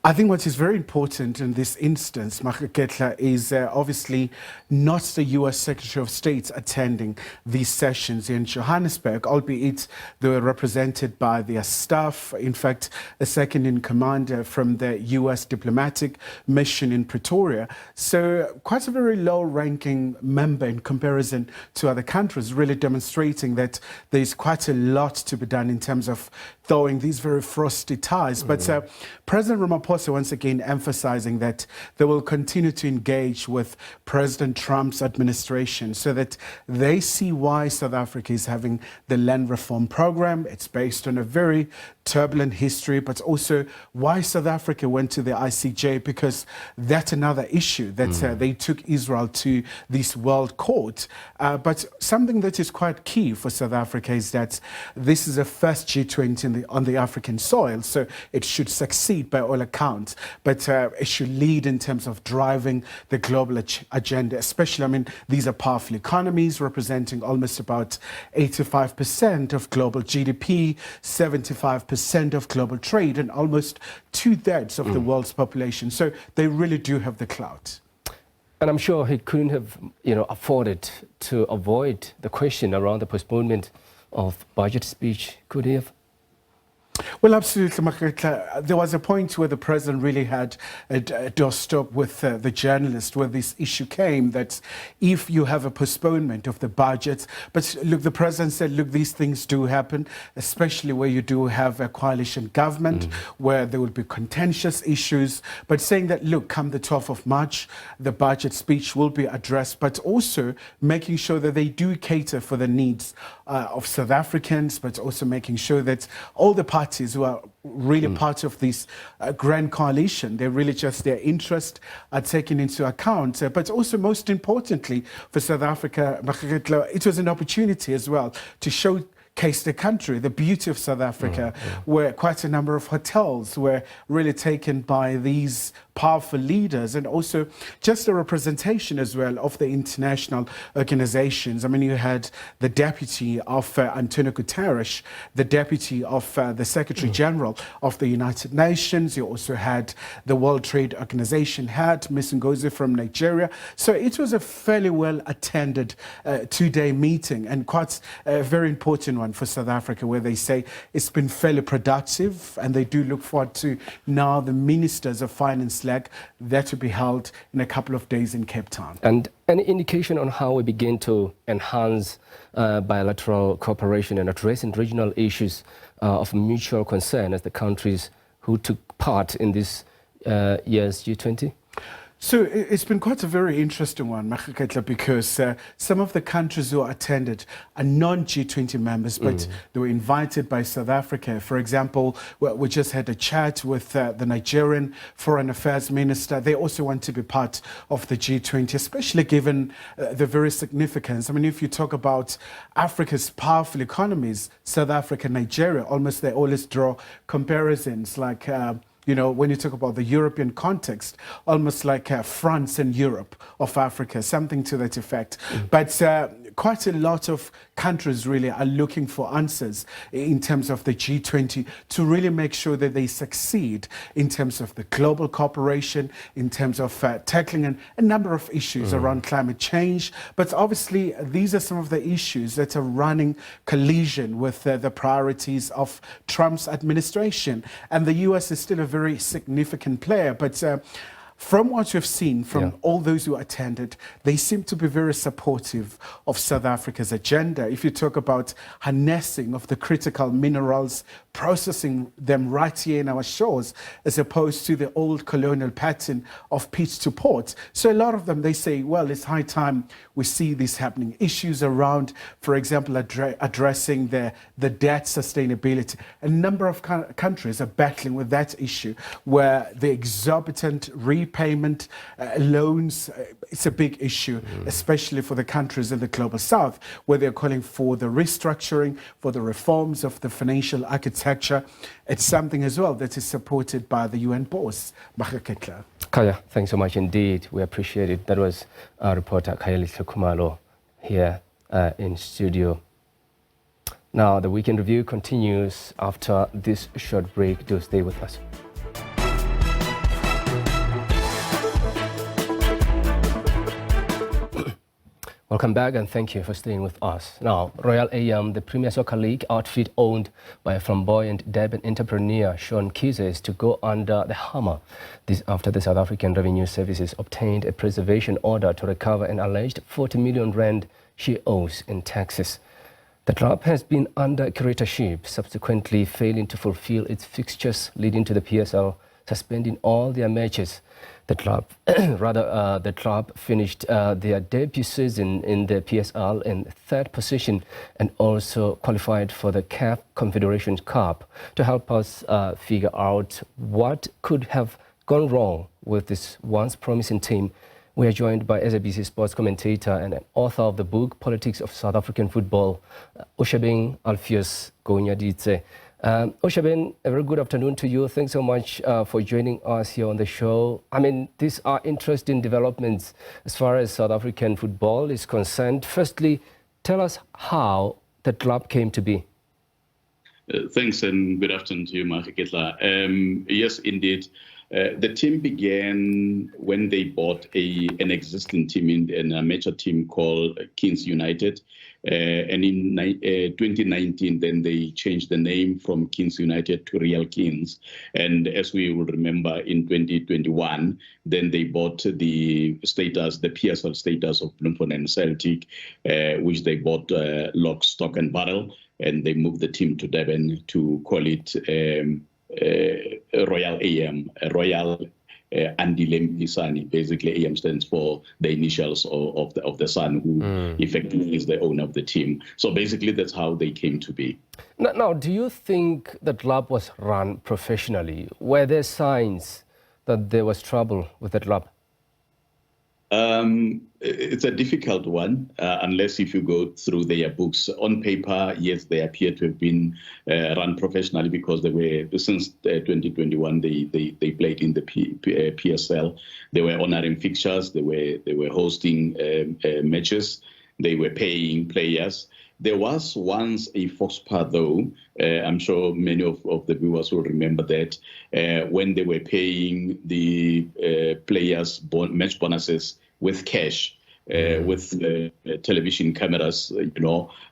I think what is very important in this instance, Makaketla, is obviously not the U.S. Secretary of State attending these sessions in Johannesburg, albeit they were represented by their staff. In fact, a second-in-command from the U.S. diplomatic mission in Pretoria. So quite a very low-ranking member in comparison to other countries, really demonstrating that there is quite a lot to be done in terms of thawing these very frosty ties. But President Ramaphosa once again emphasizing that they will continue to engage with President Trump's administration so that they see why South Africa is having the land reform program. It's based on a very turbulent history, but also why South Africa went to the ICJ, because that's another issue that they took Israel to this world court. But something that is quite key for South Africa is that this is the first G20 on the African soil, so it should succeed by all accounts, but it should lead in terms of driving the global agenda, especially, I mean, these are powerful economies representing almost about 85% of global GDP, 75% of global trade, and almost 2/3 of the world's population. So they really do have the clout. And I'm sure he couldn't have, you know, afforded to avoid the question around the postponement of budget speech, could he have? Well, absolutely, Makaketla. There was a point where the president really had a doorstop with the journalist where this issue came, that if you have a postponement of the budget, but look, the president said, look, these things do happen, especially where you do have a coalition government, where there will be contentious issues, but saying that, look, come the 12th of March, the budget speech will be addressed, but also making sure that they do cater for the needs of South Africans, but also making sure that all the parties who are really part of this grand coalition, they're really just their interest are taken into account. But also, most importantly, for South Africa, it was an opportunity as well to showcased the country, the beauty of South Africa, where quite a number of hotels were really taken by these powerful leaders, and also just a representation as well of the international organizations. I mean, you had the deputy of Antonio Guterres, the deputy of the Secretary General of the United Nations. You also had the World Trade Organization head, Ms. Ngozi from Nigeria. So it was a fairly well attended two-day meeting, and quite a very important one for South Africa, where they say it's been fairly productive, and they do look forward to now the Ministers of Finance leg that will be held in a couple of days in Cape Town. And any indication on how we begin to enhance bilateral cooperation and addressing regional issues of mutual concern as the countries who took part in this year's G20? So it's been quite a very interesting one, Makaketla, because some of the countries who attended are non-G20 members, but they were invited by South Africa. For example, we just had a chat with the Nigerian Foreign Affairs Minister. They also want to be part of the G20, especially given the very significance. I mean, if you talk about Africa's powerful economies, South Africa, Nigeria, almost they always draw comparisons like you know, when you talk about the European context, almost like France and Europe of Africa, something to that effect. But quite a lot of countries really are looking for answers in terms of the G20 to really make sure that they succeed in terms of the global cooperation, in terms of tackling a number of issues around climate change. But obviously, these are some of the issues that are running collision with the priorities of Trump's administration. And the US is still a very significant player, but from what you've seen from all those who attended, they seem to be very supportive of South Africa's agenda. If you talk about harnessing of the critical minerals, processing them right here in our shores, as opposed to the old colonial pattern of pit to port. So a lot of them, they say, well, it's high time we see this happening. Issues around, for example, addressing the debt sustainability. A number of countries are battling with that issue, where the exorbitant repayment loans, it's a big issue, especially for the countries in the global south, where they're calling for the restructuring, for the reforms of the financial architecture. It's something as well that is supported by the UN boss, Makaketla. Kaya, thanks so much indeed. We appreciate it. That was our reporter, Kaya Kumalo, here in studio. Now, the Weekend Review continues after this short break. Do stay with us. Welcome back, and thank you for staying with us. Now, Royal AM, the Premier Soccer League outfit owned by a flamboyant Durban entrepreneur, Sean Kise, is to go under the hammer. This after the South African Revenue Services obtained a preservation order to recover an alleged 40 million rand she owes in taxes. The club has been under curatorship, subsequently failing to fulfill its fixtures, leading to the PSL suspending all their matches. The club finished their debut season in the PSL in third position and also qualified for the CAF Confederation Cup. To help us figure out what could have gone wrong with this once promising team, we are joined by SABC sports commentator and an author of the book Politics of South African Football, Oshabeng Alpheus Gonyaditse. Oshabeng, a very good afternoon to you. Thanks so much for joining us here on the show. I mean, these are interesting developments as far as South African football is concerned. Firstly, tell us how the club came to be. Thanks, and good afternoon to you, Makaketla. Yes, indeed. The team began when they bought an existing team, an amateur team called Kings United. And in 2019, then they changed the name from Kings United to Real Kings. And as we will remember, in 2021, then they bought the PSL status of Bloemfontein and Celtic, which they bought lock, stock and barrel. And they moved the team to Durban to call it Royal AM, Royal Andile Mlisani. Basically, AM stands for the initials of the son, who effectively is the owner of the team. So basically, that's how they came to be. Now, do you think the club was run professionally? Were there signs that there was trouble with the club? It's a difficult one, unless if you go through their books. On paper, yes, they appear to have been run professionally because they were, since 2021, they played in the PSL. They were honoring fixtures, they were hosting matches, they were paying players. There was once a faux pas, though. I'm sure many of the viewers will remember that when they were paying the players match bonuses with cash, with television cameras,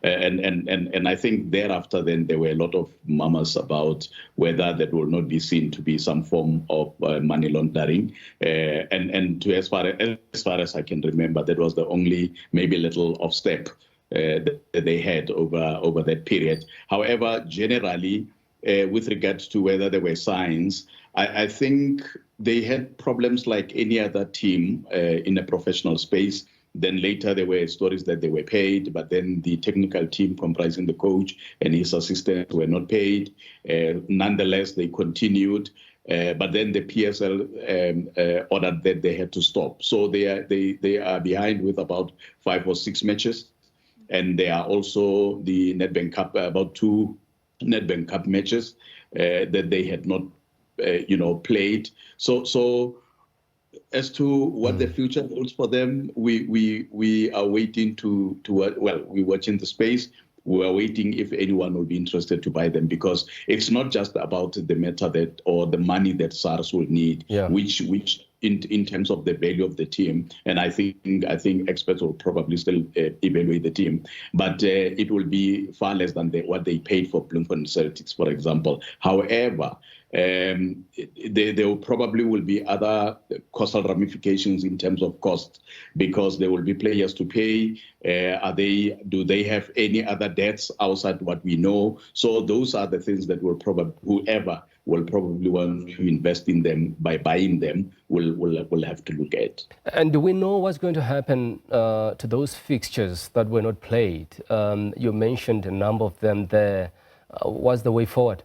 and I think thereafter then there were a lot of murmurs about whether that will not be seen to be some form of money laundering, and as far as I can remember, that was the only maybe little off step that they had over that period. However, generally, with regards to whether there were signs, I think they had problems like any other team in a professional space. Then later there were stories that they were paid, but then the technical team comprising the coach and his assistants were not paid. Nonetheless, they continued. But then the PSL ordered that they had to stop. So they are behind with about 5 or 6 matches. And there are also the Nedbank Cup, about 2 Nedbank Cup matches that they had not, played. So as to what the future holds for them, we are waiting we're watching the space. We are waiting if anyone will be interested to buy them, because it's not just about the matter that or the money that SARS will need, which in terms of the value of the team, and I think experts will probably still evaluate the team, but it will be far less than what they paid for Bloemfontein Celtics, for example. However, there probably will be other causal ramifications in terms of cost, because there will be players to pay. Do they have any other debts outside what we know? So those are the things that whoever will probably want to invest in them by buying them will have to look at. And do we know what's going to happen to those fixtures that were not played? You mentioned a number of them there. What's the way forward?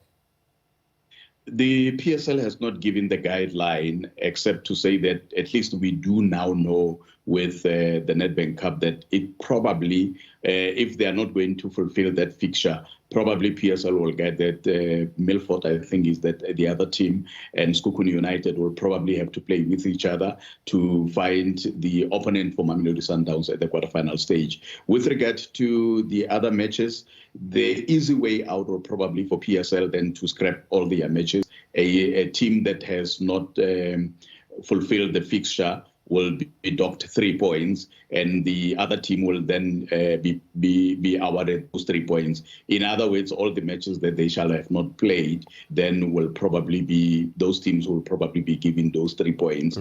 The PSL has not given the guideline, except to say that at least we do now know with the Nedbank Cup that it probably, if they are not going to fulfill that fixture, probably PSL will get that. Milford, I think, is that the other team, and Skukuni United will probably have to play with each other to find the opponent for Mamelodi Sundowns at the quarterfinal stage. With regard to the other matches, the easy way out will probably for PSL then to scrap all their matches. A team that has not fulfilled the fixture will be docked 3 points, and the other team will then be awarded those 3 points. In other words, all the matches that they shall have not played, then those teams will probably be given those 3 points.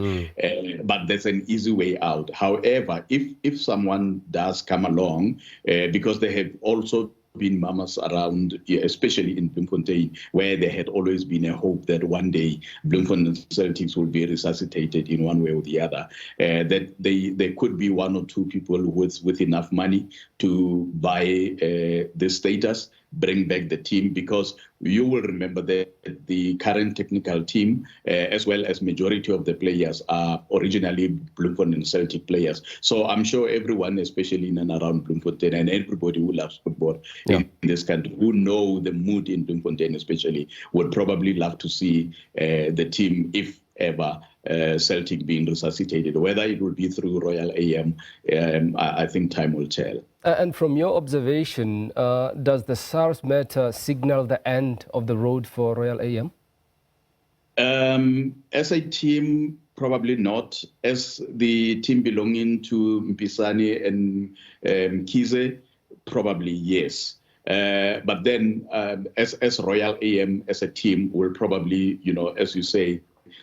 But that's an easy way out. However, if someone does come along, because they have also been murmurs around, especially in Bloemfontein, where there had always been a hope that one day Bloemfontein Celtics will be resuscitated in one way or the other, that there could be 1 or 2 people with enough money to buy the status, bring back the team, because you will remember that the current technical team, as well as majority of the players, are originally Bloemfontein Celtic players. So I'm sure everyone, especially in and around Bloemfontein, and everybody who loves football in this country, who know the mood in Bloemfontein especially, would probably love to see the team, if ever, Celtic being resuscitated. Whether it will be through Royal AM, I think time will tell. And from your observation, does the SARS matter signal the end of the road for Royal AM? As a team, probably not. As the team belonging to Mpisane and Kize, probably yes. But then as Royal AM, as a team, will probably, as you say,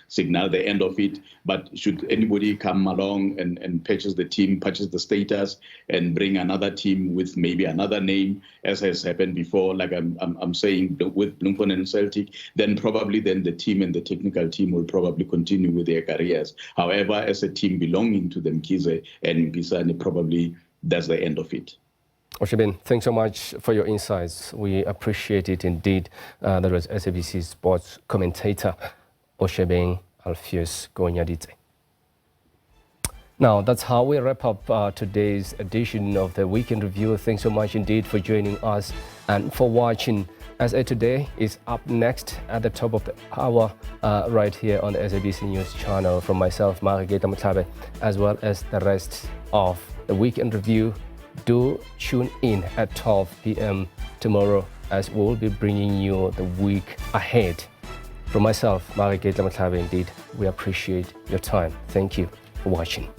signal the end of it. But should anybody come along and purchase the team, purchase the status, and bring another team with maybe another name, as has happened before, like I'm saying with Bloemfontein and Celtic, then probably the team and the technical team will probably continue with their careers. However, as a team belonging to them, Kize and Mpisane, probably that's the end of it. Oshebeng, thanks so much for your insights. We appreciate it indeed. That was SABC sports commentator Oshebeng Alpheus Gonyadite. Now, that's how we wrap up today's edition of the Weekend Review. Thanks so much indeed for joining us and for watching. SA Today is up next at the top of the hour right here on the SABC News channel from myself, Marigeta Mutlabe, as well as the rest of the Weekend Review. Do tune in at 12 p.m. tomorrow as we'll be bringing you the week ahead. From myself, Marigeta Mutlabe, indeed, we appreciate your time. Thank you for watching.